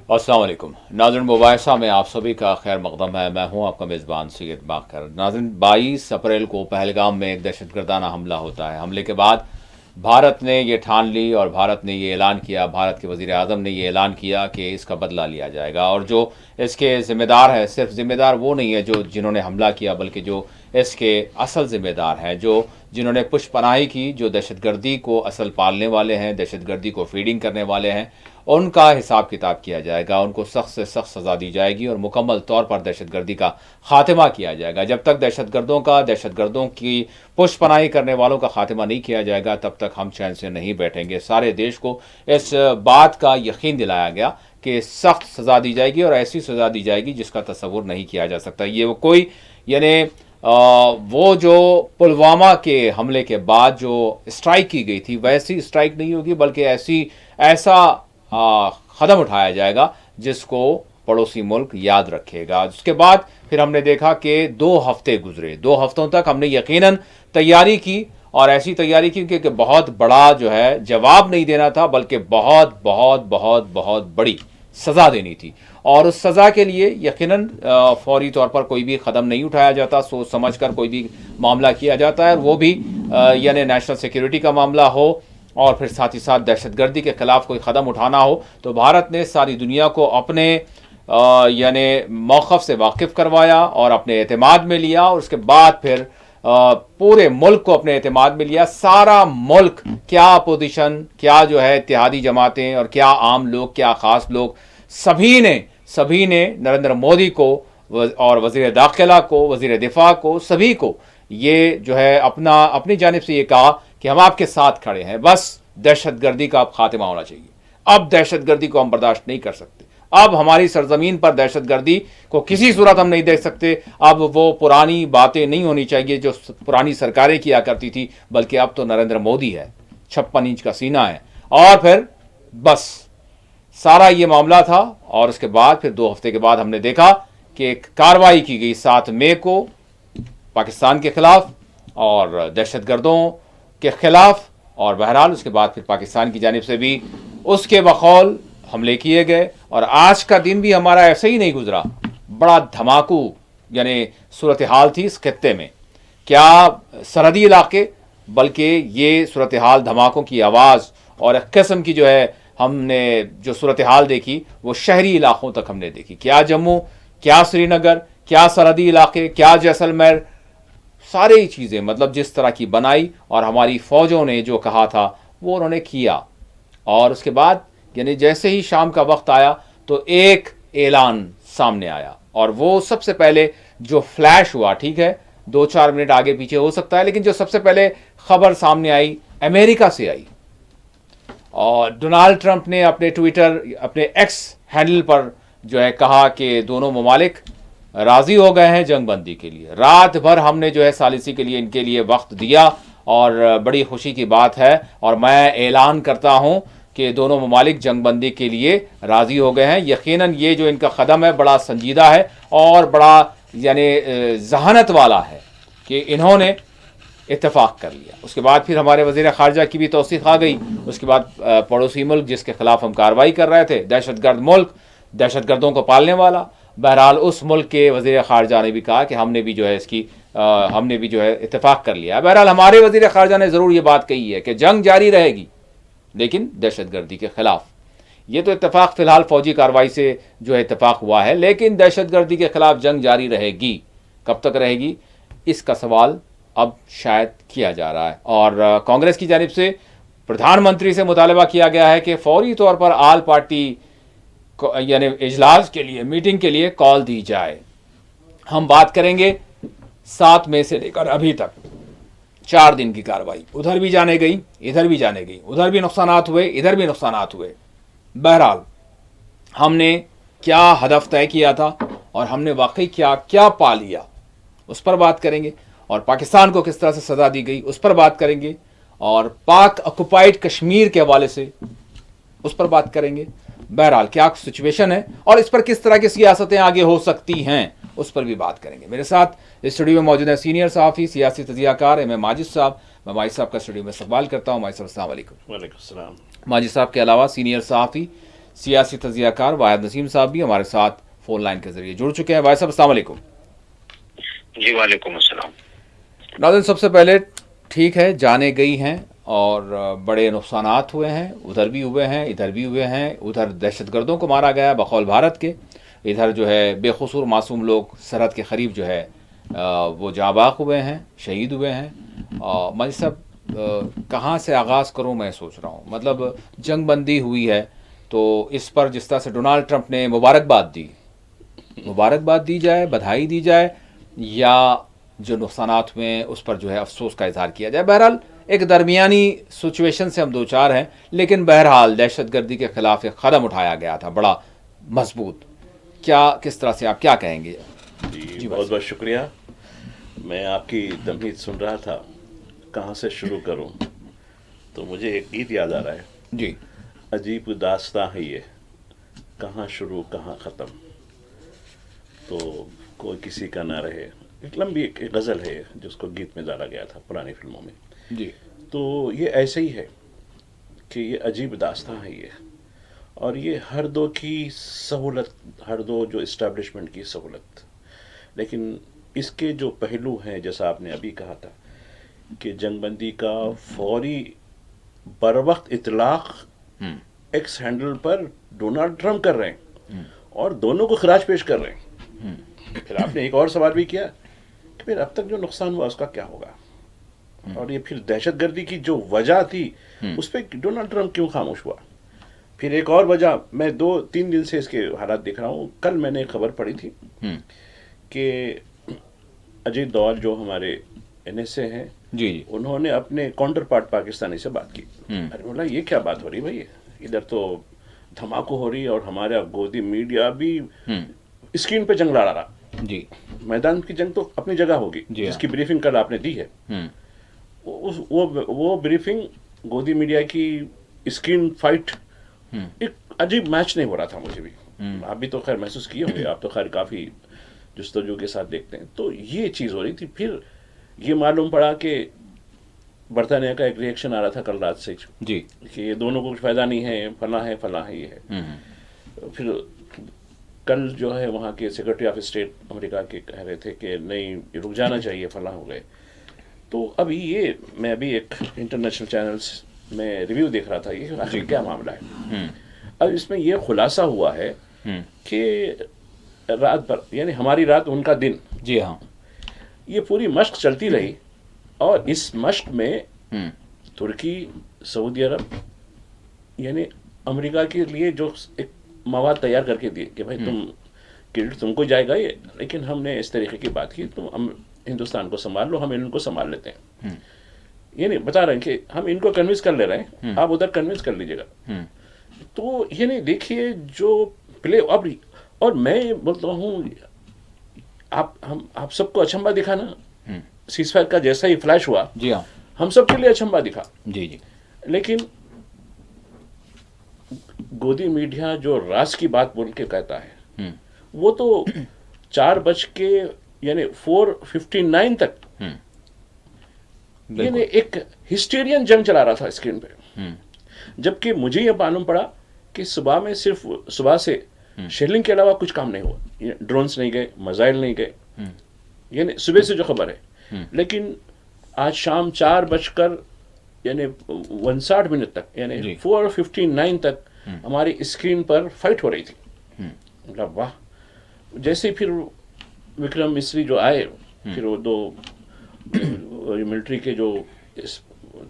अस्सलाम वालेकुम नाज़रीन, मुबाहिसा में आप सभी का खैर मकदम है। मैं हूं आपका मेज़बान सैयद बाकर। नाज़रीन, 22 अप्रैल को पहलगाम में एक दहशतगर्दाना हमला होता है। हमले के बाद भारत ने ये ठान ली और भारत ने ये ऐलान किया, भारत के वज़ीर आज़म ने ये ऐलान किया कि इसका बदला लिया जाएगा। और जो इसके ज़िम्मेदार है, सिर्फ ज़िम्मेदार वो नहीं है जो जिन्होंने हमला किया, बल्कि जो इसके असल ज़िम्मेदार हैं, जो जिन्होंने पुष्पनाही की, जो दहशतगर्दी को असल पालने वाले हैं, दहशतगर्दी को फीडिंग करने वाले हैं, उनका हिसाब किताब किया जाएगा। उनको सख्त से सख्त सज़ा दी जाएगी और मुकम्मल तौर पर दहशतगर्दी का खात्मा किया जाएगा। जब तक दहशतगर्दों की पुष्पनाही करने वालों का खात्मा नहीं किया जाएगा, तब तक हम चैन से नहीं बैठेंगे। सारे देश को इस बात का यकीन दिलाया गया कि सख्त सज़ा दी जाएगी और ऐसी सज़ा दी जाएगी जिसका तसव्वुर नहीं किया जा सकता। ये वो कोई यानी वो जो पुलवामा के हमले के बाद जो स्ट्राइक की गई थी, वैसी स्ट्राइक नहीं होगी, बल्कि ऐसा कदम उठाया जाएगा जिसको पड़ोसी मुल्क याद रखेगा। उसके बाद फिर हमने देखा कि 2 हफ्ते गुजरे। 2 हफ्तों तक हमने यकीनन तैयारी की, और ऐसी तैयारी की कि बहुत बड़ा जो है जवाब नहीं देना था, बल्कि बहुत बहुत बहुत बहुत बड़ी सज़ा देनी थी। और उस सज़ा के लिए यकीनन फौरी तौर पर कोई भी कदम नहीं उठाया जाता, सोच समझ कर कोई भी मामला किया जाता है, वो भी यानी नेशनल सिक्योरिटी का मामला हो और फिर साथ ही साथ दहशतगर्दी के खिलाफ कोई कदम उठाना हो। तो भारत ने सारी दुनिया को अपने यानी मौक़िफ़ से वाकिफ़ करवाया और अपने एतमाद में लिया, और उसके बाद फिर पूरे मुल्क को अपने एतमाद में लिया। सारा मुल्क, क्या अपोजिशन, क्या जो है इत्तेहादी जमातें और क्या आम लोग, क्या ख़ास लोग, सभी ने नरेंद्र मोदी को और वज़ीर दाखिला को, वज़ीर दिफा को, सभी को ये जो है अपनी जानिब से ये कहा कि हम आपके साथ खड़े हैं। बस दहशतगर्दी का अब खात्मा होना चाहिए। अब दहशतगर्दी को हम बर्दाश्त नहीं कर सकते। अब हमारी सरजमीन पर दहशतगर्दी को किसी सूरत हम नहीं देख सकते। अब वो पुरानी बातें नहीं होनी चाहिए जो पुरानी सरकारें किया करती थी, बल्कि अब तो नरेंद्र मोदी है, 56 इंच का सीना है। और फिर बस सारा ये मामला था। और उसके बाद फिर 2 हफ्ते के बाद हमने देखा कि एक कार्रवाई की गई 7 मई को पाकिस्तान के खिलाफ और दहशतगर्दों के खिलाफ, और बहरहाल उसके बाद फिर पाकिस्तान की जानिब से भी उसके बकौल हमले किए गए। और आज का दिन भी हमारा ऐसे ही नहीं गुजरा, बड़ा धमाकू यानी सूरत हाल थी इस खित्ते में। क्या सरहदी इलाके, बल्कि ये सूरत हाल, धमाकों की आवाज़ और एक किस्म की जो है हमने जो सूरत हाल देखी, वो शहरी इलाकों तक हमने देखी। क्या जम्मू, क्या श्रीनगर, क्या सरहदी इलाके, क्या जैसलमेर, सारी चीज़ें मतलब जिस तरह की बनाई, और हमारी फ़ौजों ने जो कहा था वो उन्होंने किया। और उसके बाद यानी जैसे ही शाम का वक्त आया तो एक ऐलान सामने आया, और वो सबसे पहले जो फ्लैश हुआ, ठीक है 2-4 मिनट आगे पीछे हो सकता है, लेकिन जो सबसे पहले खबर सामने आई अमेरिका से आई। और डोनाल्ड ट्रंप ने अपने ट्विटर, अपने एक्स हैंडल पर जो है कहा कि दोनों ममालिक राज़ी हो गए हैं जंगबंदी के लिए। रात भर हमने जो है सालिसी के लिए इनके लिए वक्त दिया, और बड़ी खुशी की बात है। और मैं ऐलान करता हूं कि दोनों ममालिक जंगबंदी के लिए राज़ी हो गए हैं। यकीनन ये जो इनका कदम है बड़ा संजीदा है और बड़ा यानी जहानत वाला है कि इन्होंने इत्तेफाक कर लिया। उसके बाद फिर हमारे वज़ीर ख़ारजा की भी तौसीक़ आ गई। उसके बाद पड़ोसी मुल्क जिसके खिलाफ हम कार्रवाई कर रहे थे, दहशतगर्द मुल्क, दहशतगर्दों को पालने वाला, बहरहाल उस मुल्क के वज़ीर ख़ारजा ने भी कहा कि हमने भी जो है इत्तेफाक कर लिया। बहरहाल हमारे वज़ीर ख़ारजा ने ज़रूर ये बात कही है कि जंग जारी रहेगी, लेकिन दहशतगर्दी के खिलाफ। ये तो इत्तेफाक फ़िलहाल फ़ौजी कार्रवाई से जो है इत्तेफाक हुआ है, लेकिन दहशतगर्दी के खिलाफ जंग जारी रहेगी। कब तक रहेगी, इसका सवाल अब शायद किया जा रहा है। और कांग्रेस की जानिब से प्रधानमंत्री से मुतालबा किया गया है कि फौरी तौर पर आल पार्टी यानी इजलास के लिए, मीटिंग के लिए कॉल दी जाए। हम बात करेंगे 7 मई से लेकर अभी तक 4 दिन की कार्रवाई, उधर भी जाने गई, इधर भी जाने गई, उधर भी नुकसानात हुए, इधर भी नुकसानात हुए। बहरहाल हमने क्या हदफ तय किया था और हमने वाकई क्या क्या पा लिया, उस पर बात करेंगे। और पाकिस्तान को किस तरह से सज़ा दी गई, उस पर बात करेंगे। और पाक ऑक्युपाइड कश्मीर के हवाले से उस पर बात करेंगे। बहरहाल क्या सिचुएशन है और इस पर किस तरह की सियासतें आगे हो सकती हैं, उस पर भी बात करेंगे। मेरे साथ स्टूडियो में मौजूद है सीनियर सहाफ़ी, सियासी तजियाकार एम माजिद साहब। मैं माजिद साहब का स्टूडियो में इस्तकबाल करता हूँ। माजिद साहब अस्सलाम वालेकुम। वालेकुम सलाम। माजिद साहब के अलावा सीनियर सहाफ़ी सियासी तजियाकार वाहिद नसीम साहब भी हमारे साथ फोन लाइन के जरिए जुड़ चुके हैं। वाहिद साहब अस्सलाम वालेकुम। जी वालेकुम अस्सलाम। नाज़रीन, सबसे पहले ठीक है, जाने गई हैं और बड़े नुकसानात हुए हैं, उधर भी हुए हैं इधर भी हुए हैं। उधर दहशतगर्दों को मारा गया बकौल भारत के, इधर जो है बेकसूर मासूम लोग सरहद के करीब जो है वो जाबाक हुए हैं, शहीद हुए हैं। मैं सब कहाँ से आगाज़ करूँ मैं सोच रहा हूँ। मतलब जंग बंदी हुई है तो इस पर जिस तरह से डोनाल्ड ट्रंप ने मुबारकबाद दी जाए, बधाई दी जाए, या जो नुकसानात हुए हैं उस पर जो है अफसोस का इजहार किया जाए। बहरहाल एक दरमियानी सिचुएशन से हम दो चार हैं, लेकिन बहरहाल दहशतगर्दी के खिलाफ एक कदम उठाया गया था बड़ा मजबूत। क्या किस तरह से आप क्या कहेंगे? जी बहुत बहुत शुक्रिया। मैं आपकी तमहीद सुन रहा था, कहाँ से शुरू करूं, तो मुझे एक गीत याद आ रहा है। जी, अजीब दास्तां है ये, कहाँ शुरू कहाँ ख़त्म, तो कोई किसी का ना रहे। एक लंबी एक गज़ल है जिसको गीत में डाला गया था पुरानी फिल्मों में। जी, तो ये ऐसे ही है कि ये अजीब दास्तां है ये, और ये हर दो की सहूलत, हर दो जो इस्टेब्लिशमेंट की सहूलत। लेकिन इसके जो पहलू हैं, जैसा आपने अभी कहा था कि जंगबंदी का फौरी बरवक्त इतलाक एक्स हैंडल पर डोनाल्ड ट्रंप कर रहे हैं और दोनों को खराज पेश कर रहे हैं। फिर आपने एक और सवाल भी किया कि फिर अब तक जो नुकसान हुआ उसका क्या होगा, और ये फिर दहशतगर्दी की जो वजह थी उस पर डोनाल्ड ट्रंप क्यों खामोश हुआ। फिर एक और वजह, मैं 2-3 दिन से इसके हालात देख रहा हूँ। कल मैंने खबर पढ़ी थी कि अजीत डोवाल जो हमारे NSA हैं, जी, जी, उन्होंने अपने काउंटर पार्ट पाकिस्तानी से बात की। अरे बोला ये क्या बात हो रही भाई, इधर तो धमाको हो रही है और हमारा गोदी मीडिया भी स्क्रीन पे जंग लड़ा रहा। जी, मैदान की जंग तो अपनी जगह होगी, जी हाँ। जिसकी ब्रीफिंग कल आपने दी है। वो ब्रीफिंग गोदी मीडिया की स्क्रीन फाइट, एक अजीब मैच नहीं हो रहा था मुझे भी। आप भी तो खैर महसूस किए होंगे, आप तो खैर काफ़ी जुस्तजू के साथ देखते हैं। तो ये चीज़ हो रही थी। फिर ये मालूम पड़ा कि बरतानिया का एक रिएक्शन आ रहा था कल रात से जी, कि ये दोनों को कुछ फ़ायदा नहीं है, फला है ये है। फिर कल जो है वहाँ के सेक्रेटरी ऑफ स्टेट अमेरिका के कह रहे थे कि नहीं रुक जाना चाहिए, फला हो गए। तो अभी ये मैं अभी एक इंटरनेशनल चैनल्स में रिव्यू देख रहा था, ये आखिर क्या मामला है। अब इसमें ये खुलासा हुआ है कि रात भर, यानी हमारी रात उनका दिन, जी हाँ, ये पूरी मश्क चलती रही। और इस मश्क में तुर्की, सऊदी अरब, यानी अमेरिका के लिए जो एक मवाद तैयार करके दिए कि भाई तुम क्रेडिट तुमको जाएगा ये, लेकिन हमने इस तरीके की बात की, तुम हिंदुस्तान को संभाल लो, हम इनको संभाल लेते हैं। ये नहीं बता रहे हैं कि हम इनको कन्विंस कर ले रहे हैं, आप उधर कन्विंस कर लीजिएगा। तो ये नहीं, देखिए जो प्ले अब, और मैं बोलता हूँ आप सबको अचंभा दिखा ना, सीजफायर का जैसा ही फ्लैश हुआ, जी हाँ, हम सबके लिए अचंभा दिखा। जी, जी, लेकिन गोदी मीडिया जो राज की बात बोल के कहता है, वो तो 4 बज के यानी 4:59 तक यानी एक हिस्टेरियन जंग चला रहा था स्क्रीन पे। जबकि मुझे ये मालूम पड़ा कि सुबह में सिर्फ सुबह से शेलिंग के अलावा कुछ काम नहीं हुआ, ड्रोन्स नहीं गए, मिसाइल नहीं गए, यानी सुबह से जो खबर है। लेकिन आज शाम 4 बजकर यानी 59 मिनट तक, यानी 4:59 तक हमारी स्क्रीन पर फाइट हो रही थी। मतलब वाह। जैसे फिर विक्रम मिस्री जो आए, फिर वो 2 मिलिट्री के जो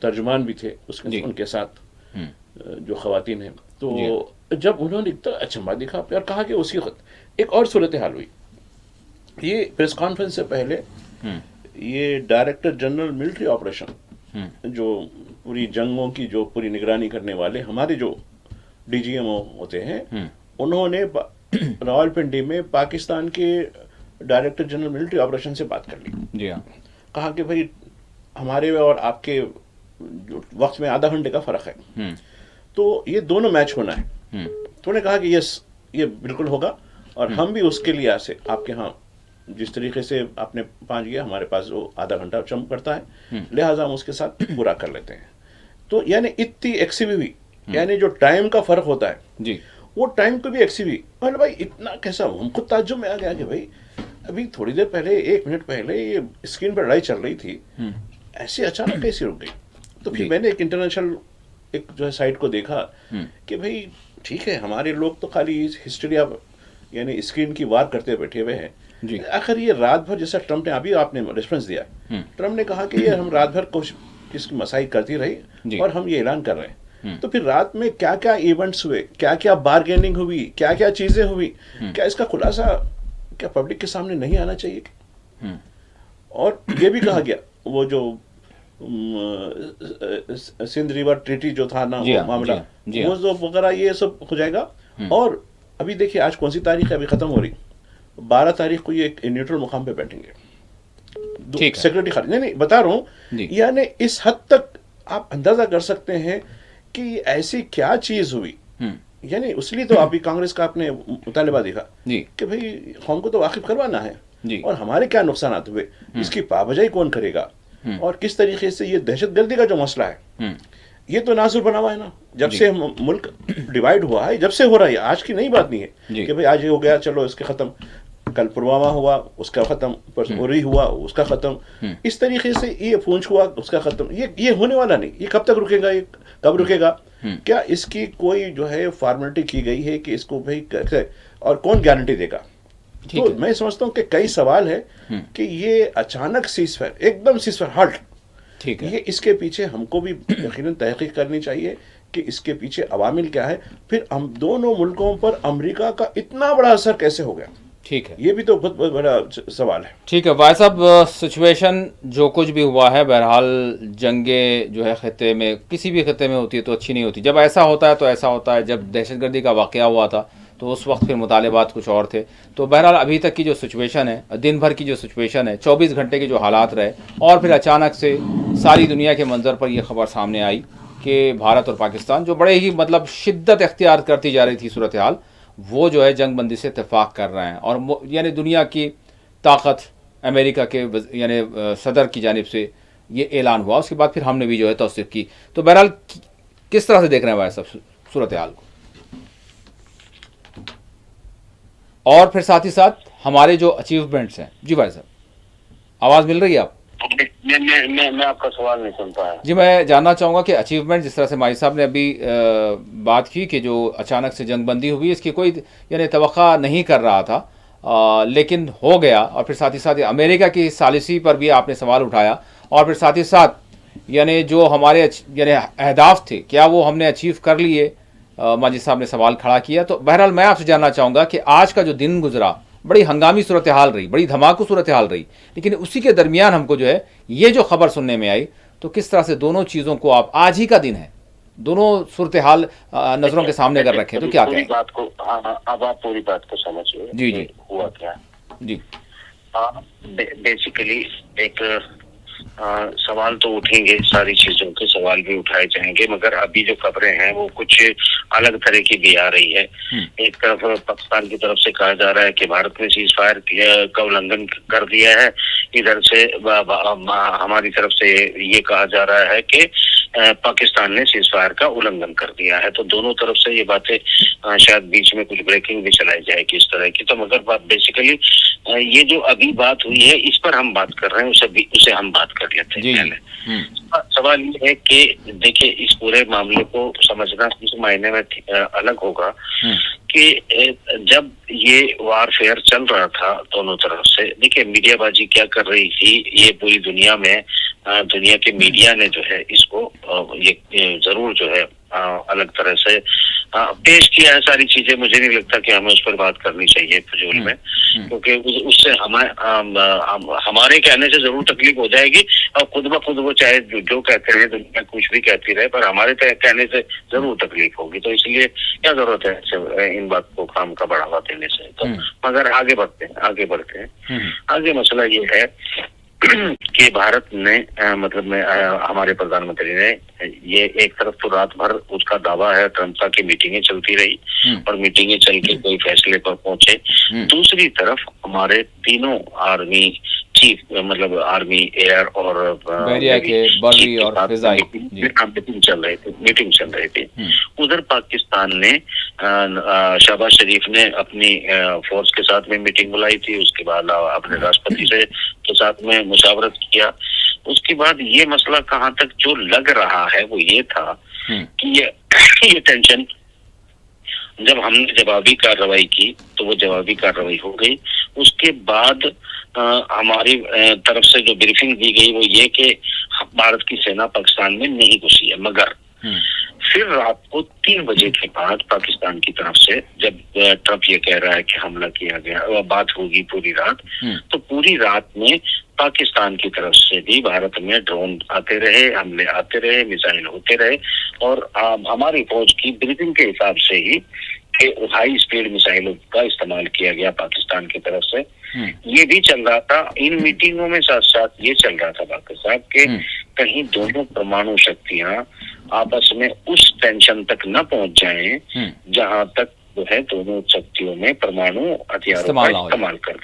तर्जुमान भी थे उसके उनके साथ जो खवातीन हैं, तो जब उन्होंने इतना अचंभा दिखा और कहा कि उसी वक्त एक और सूरत हाल हुई। ये प्रेस कॉन्फ्रेंस से पहले ये डायरेक्टर जनरल मिलिट्री ऑपरेशन, जो पूरी जंगों की जो पूरी निगरानी करने वाले हमारे जो DGMO होते हैं, उन्होंने रावलपिंडी में पाकिस्तान के डायरेक्टर जनरल मिलिट्री ऑपरेशन से बात कर ली। जी हाँ, कहा कि भाई हमारे और आपके वक्त में आधा घंटे का फर्क है, तो ये दोनों मैच होना है। तो उन्होंने कहा कि यस, ये बिल्कुल होगा, और हम भी उसके लिए से आपके यहाँ जिस तरीके से आपने 5 किया, हमारे पास वो आधा घंटा चमक करता है, लिहाजा हम उसके साथ पूरा कर लेते हैं। तो यानी इतनी एक्सीवी, यानी जो टाइम का फर्क होता है जी, वो टाइम को भी एक्सीव हुई। मैंने भाई इतना कैसा, हम खुद ताज्जुब में आ गया कि भाई अभी थोड़ी देर पहले, 1 मिनट पहले ये स्क्रीन पर लड़ाई चल रही थी, ऐसे अचानक कैसे रुक गई। तो फिर जी। मैंने एक इंटरनेशनल एक जो है साइट को देखा कि भाई ठीक है, हमारे लोग तो खाली हिस्ट्री ऑफ यानी स्क्रीन की वार करते बैठे हुए जी। हैं। आखिर ये रात भर, जैसा ट्रम्प ने अभी आपने रेफरेंस दिया, ट्रम्प ने कहा कि ये हम रात भर इसकी मसाई करती जी। रही और हम ये ऐलान कर रहे हैं। तो फिर रात में क्या क्या इवेंट्स हुए, क्या क्या बारगेनिंग हुई, क्या क्या चीजें हुई, क्या इसका खुलासा क्या पब्लिक के सामने नहीं आना चाहिए। और ये भी कहा गया वो जो सिंध रिवर ट्रीटी जो था ना, जी वो हाँ, मामला, जी वो हाँ। जो वगैरह ये सब हो जाएगा। और अभी देखिए आज कौन सी तारीख है, अभी खत्म हो रही, 12 तारीख को ये एक न्यूट्रल मुकाम पे बैठेंगे, ठीक है। सेक्रेटरी खाली, नहीं बता रहा जी। हूँ, यानी इस हद तक आप अंदाजा कर सकते हैं कि ऐसी क्या चीज हुई। यानी उसलिए तो अभी कांग्रेस का आपने मुतालिबा देखा जी। कि भाई कौम को तो वाकिफ करवाना है जी। और हमारे क्या नुकसान हुए, इसकी पाबजाई कौन करेगा, और किस तरीके से ये दहशतगर्दी का जो मसला है, ये तो नाजुर बना हुआ है ना, जब जी। से मुल्क डिवाइड हुआ है, जब से हो रहा है, आज की नई बात नहीं जी। है कि भाई आज ये हो गया चलो इसके खत्म, कल पुलवामा हुआ उसका खत्म, परसों उरी हुआ उसका खत्म, इस तरीके से ये पूंछ हुआ उसका खत्म। ये होने वाला नहीं, ये कब तक रुकेगा, ये कब रुकेगा, क्या इसकी कोई जो है फॉर्मेलिटी की गई है कि इसको भाई कैसे, और कौन गारंटी देगा। ठीक तो है। मैं समझता हूँ कि कई सवाल है कि ये अचानक सीजफायर, एकदम सीजफायर हल्ट, ठीक है। ये इसके पीछे हमको भी यकीनन तहकीक करनी चाहिए कि इसके पीछे अवामिल क्या है, फिर हम दोनों मुल्कों पर अमेरिका का इतना बड़ा असर कैसे हो गया, ठीक है। ये भी तो बहुत बड़ा सवाल है। ठीक है भाई साहब, सिचुएशन जो कुछ भी हुआ है, बहरहाल जंगे जो है खत्ते में, किसी भी खत्ते में होती है तो अच्छी नहीं होती। जब ऐसा होता है तो ऐसा होता है। जब दहशतगर्दी का वाक़या हुआ था तो उस वक्त फिर मुतालिबात कुछ और थे। तो बहरहाल अभी तक की जो सिचुएशन है, दिन भर की जो सिचुएशन है, 24 घंटे के जो हालात रहे, और फिर अचानक से सारी दुनिया के मंजर पर यह खबर सामने आई कि भारत और पाकिस्तान जो बड़े ही मतलब शिद्दत इख्तियार करती जा रही थी सूरत हाल, वो जो है जंग बंदी से इत्तेफाक कर रहे हैं। और यानी दुनिया की ताकत अमेरिका के यानी सदर की जानिब से ये ऐलान हुआ, उसके बाद फिर हमने भी जो है तौसीफ की। तो बहरहाल किस तरह से देख रहे हैं भाई साहब सूरत हाल को, और फिर साथ ही साथ हमारे जो अचीवमेंट्स हैं। जी भाई साहब, आवाज़ मिल रही है आप? मैं आपका सवाल नहीं सुन पाया। जी, मैं जानना चाहूँगा कि अचीवमेंट जिस तरह से माई साहब ने अभी बात की कि जो अचानक से जंगबंदी हुई, इसकी कोई यानी तवक्का नहीं कर रहा था, लेकिन हो गया। और फिर साथ ही साथ अमेरिका की सालिसी पर भी आपने सवाल उठाया, और फिर साथ ही साथ यानी जो हमारे यानी अहदाफ थे, क्या वो हमने अचीव कर लिए, माजिद साहब ने सवाल खड़ा किया। तो बहरहाल मैं आपसे जानना चाहूँगा कि आज का जो दिन गुजरा, बड़ी हंगामी सूरत हाल रही, बड़ी धमाकू सूरत हाल रही, लेकिन उसी के दरमियान हमको जो है ये जो खबर सुनने में आई, तो किस तरह से दोनों चीज़ों को आप, आज ही का दिन है, दोनों सूरत हाल नज़रों के सामने अगर रखें तो क्या कहें? बात को, हाँ, अब आप पूरी बात को समझिए। जी जी, हुआ क्या जी। बेसिकली एक सवाल तो उठेंगे, सारी चीजों के सवाल भी उठाए जाएंगे, मगर अभी जो खबरें हैं वो कुछ अलग तरह की भी आ रही है। एक तरफ पाकिस्तान की तरफ से कहा जा रहा है कि भारत ने सीज फायर का उल्लंघन कर दिया है, इधर से हमारी तरफ से ये कहा जा रहा है कि पाकिस्तान ने सीज फायर का उल्लंघन कर दिया है। तो दोनों तरफ से ये बातें, शायद बीच में कुछ ब्रेकिंग भी चलाई जाएगी इस तरह की। तो मगर बेसिकली ये जो अभी बात हुई है, इस पर हम बात कर रहे हैं, उसे हम बात कर लेते हैं पहले। सवाल ये है कि देखिए, इस पूरे मामले को समझना इस मायने में अलग होगा कि जब ये वारफेयर चल रहा था दोनों तरफ से, देखिए मीडियाबाजी क्या कर रही थी, ये पूरी दुनिया में दुनिया के मीडिया ने जो है इसको ये जरूर जो है अलग तरह से पेश किया है सारी चीजें। मुझे नहीं लगता कि हमें उस पर बात करनी चाहिए फजूल में, क्योंकि उससे हमारे कहने से जरूर तकलीफ हो जाएगी, और खुद ब खुद वो चाहे जो कहते रहे, दुनिया कुछ भी कहती रहे, पर हमारे कहने से जरूर तकलीफ होगी। तो इसलिए क्या जरूरत है इन बात को काम का बढ़ावा देने से। तो मगर आगे बढ़ते हैं। आगे मसला ये है कि भारत ने मतलब हमारे प्रधानमंत्री ने ये, एक तरफ तो रात भर उसका दावा है, ट्रम्प का, की मीटिंगें चलती रही और मीटिंगें चल के कोई फैसले पर पहुंचे। दूसरी तरफ हमारे तीनों आर्मी चीफ मतलब आर्मी, एयर और बहरिया के बर्री और फिजाई मीटिंग चल रही थी। उधर पाकिस्तान ने शहबाज शरीफ ने अपनी फोर्स के साथ में मीटिंग बुलाई थी, उसके बाद अपने राष्ट्रपति से के साथ में मुशावरत किया। उसके बाद ये मसला कहाँ तक जो लग रहा है वो ये था कि ये टेंशन, जब हमने जवाबी कार्रवाई की तो वो जवाबी कार्रवाई हो गई। उसके बाद हमारी तरफ से जो ब्रीफिंग दी गई वो ये कि भारत की सेना पाकिस्तान में नहीं घुसी है, मगर फिर रात को 3 बजे के बाद पाकिस्तान की तरफ से जब ट्रंप ये कह रहा है कि हमला किया गया, बात होगी पूरी रात, तो पूरी रात में पाकिस्तान की तरफ से भी भारत में ड्रोन आते रहे, हमले आते रहे, मिसाइल होते रहे, और हमारी फौज की ब्रीफिंग के हिसाब से ही कि हाई स्पीड मिसाइलों का इस्तेमाल किया गया पाकिस्तान की तरफ से। ये भी चल रहा था इन मीटिंगों में, साथ साथ ये चल रहा था बाकी साहब के कहीं दोनों परमाणु शक्तियां आपस में उस टेंशन तक न पहुंच जाएं जहां तक जो है दोनों शक्तियों में परमाणु हथियारों का इस्तेमाल कर,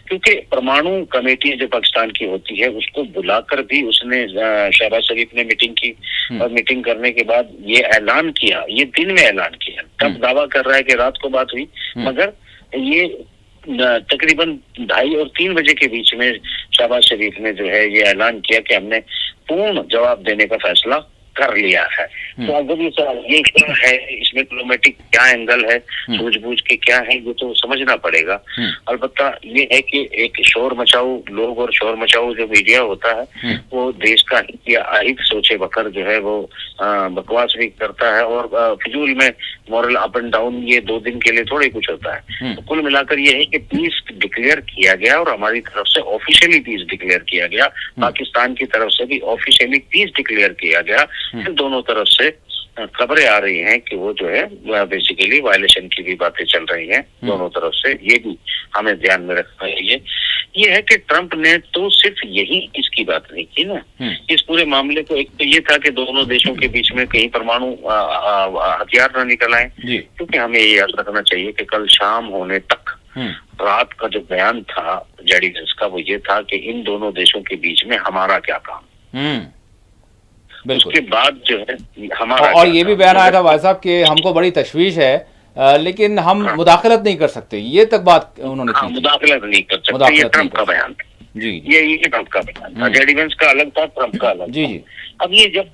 क्योंकि परमाणु कमेटी जो पाकिस्तान की होती है उसको बुलाकर भी उसने शहबाज शरीफ ने मीटिंग की, और मीटिंग करने के बाद ये ऐलान किया, ये दिन में ऐलान किया। तब दावा कर रहा है कि रात को बात हुई, मगर ये तकरीबन 2:30 और 3 बजे के बीच में शहबाज शरीफ ने जो है ये ऐलान किया कि हमने पूर्ण जवाब देने का फैसला कर लिया है। तो अगर ये सवाल ये क्या है, इसमें डिप्लोमेटिक क्या एंगल है, सूझबूझ के क्या है, ये तो समझना पड़ेगा। अलबत्ता ये है कि एक शोर मचाऊ लोग और शोर मचाऊ जो मीडिया होता है वो देश का हित या अहित सोचे बकर जो है वो बकवास भी करता है, और फिजूल में मॉरल अप एंड डाउन ये 2 दिन के लिए थोड़े कुछ होता है। तो कुल मिलाकर ये है कि पीस डिक्लेयर किया गया, और हमारी तरफ से ऑफिशियली पीस डिक्लेयर किया गया, पाकिस्तान की तरफ से भी ऑफिशियली पीस डिक्लेयर किया गया। फिर दोनों तरफ से खबरें आ रही हैं कि वो जो है बेसिकली वायलेशन की भी बातें चल रही हैं दोनों तरफ से, ये भी हमें ध्यान में रखना चाहिए। ये है कि ट्रंप ने तो सिर्फ यही इसकी बात नहीं की ना, इस पूरे मामले को, एक तो ये था कि दोनों देशों के बीच में कहीं परमाणु हथियार न निकल आए, क्योंकि हमें ये याद रखना चाहिए कि कल शाम होने तक रात का जो बयान था जेडीएस का वो ये था कि इन दोनों देशों के बीच में हमारा क्या काम। उसके बाद जो है हमारा, और ये भी बयान आया था भाई साहब कि हमको बड़ी तशवीश है लेकिन हम मुदाखलत नहीं कर सकते, ये तक बात उन्होंने की। मुदाखलत नहीं कर सकते, ये ट्रंप का बयान जी, ये ट्रंप का बयान था। जेडीवेंस का अलग था, ट्रंप का अलग जी था। जी। अब ये जब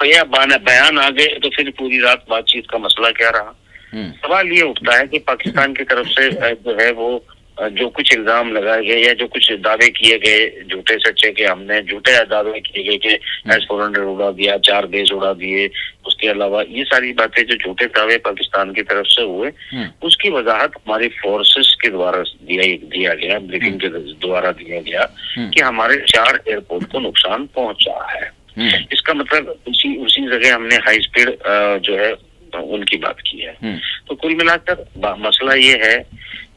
बयान आ गए तो फिर पूरी रात बातचीत का मसला क्या रहा। सवाल ये उठता है कि पाकिस्तान की तरफ से जो है वो जो कुछ इल्जाम लगाए गए या जो कुछ दावे किए गए झूठे सच्चे के, हमने झूठे दावे किए गए कि S-400 उड़ा दिया, 4 बेस उड़ा दिए, उसके अलावा ये सारी बातें जो झूठे दावे पाकिस्तान की तरफ से हुए उसकी वजाहत हमारी फोर्सेस के द्वारा दिया गया, ब्रीफिंग के द्वारा दिया गया कि हमारे 4 एयरपोर्ट को नुकसान पहुंचा है। इसका मतलब उसी जगह हमने हाई स्पीड जो है उनकी बात की है। तो कुल मिलाकर मसला ये है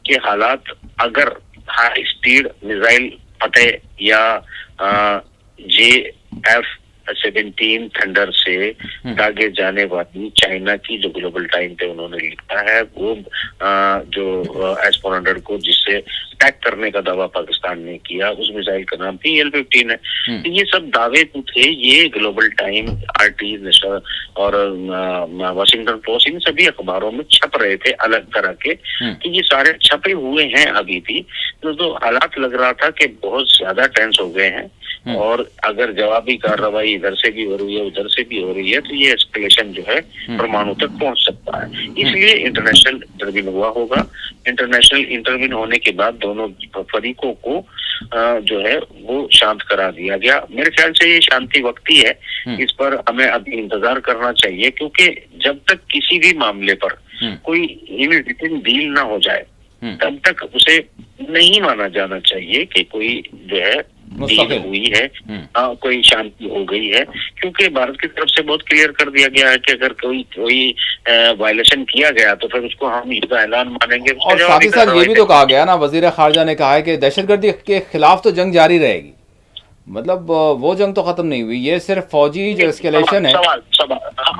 कि हालात अगर हाई स्पीड मिसाइल फतेह या JF-17 थंडर से दागे जाने वाली चाइना की जो ग्लोबल टाइम पे उन्होंने लिखा है वो जो S-400 को जिससे अटैक करने का दावा पाकिस्तान ने किया, उस मिसाइल का नाम PL-15 है। तो ये सब दावे तो थे, ये ग्लोबल टाइम, RT और वाशिंगटन पोस्ट, इन सभी अखबारों में छप रहे थे अलग तरह के। तो ये सारे छपे हुए हैं अभी भी। तो हालात लग रहा था कि बहुत ज्यादा टेंस हो गए हैं, और अगर जवाबी कार्रवाई इधर से भी हो रही है उधर से भी हो रही है तो ये एस्केलेशन जो है परमाणु तक पहुंच सकता है। इसलिए इंटरनेशनल इंटरव्यून हुआ होगा। इंटरनेशनल इंटरव्यून होने के बाद दोनों फरीकों को जो है वो शांत करा दिया गया। मेरे ख्याल से ये शांति वक्त ही है, इस पर हमें अभी इंतजार करना चाहिए, क्योंकि जब तक किसी भी मामले पर कोई रिटन डील ना हो जाए तब तक उसे नहीं माना जाना चाहिए कि कोई जो है डील हुई है, कोई शांति हो गई है, क्योंकि भारत की तरफ से बहुत क्लियर कर दिया गया है कि अगर कोई वायलेशन किया गया तो फिर उसको हम युद्ध ऐलान मानेंगे। और साथ ही साथ ये भी तो कहा गया ना, वजीर खारजा ने कहा है कि दहशतगर्दी के खिलाफ तो जंग जारी रहेगी, मतलब वो जंग तो खत्म नहीं हुई, ये सिर्फ फौजी जो एस्केलेशन है।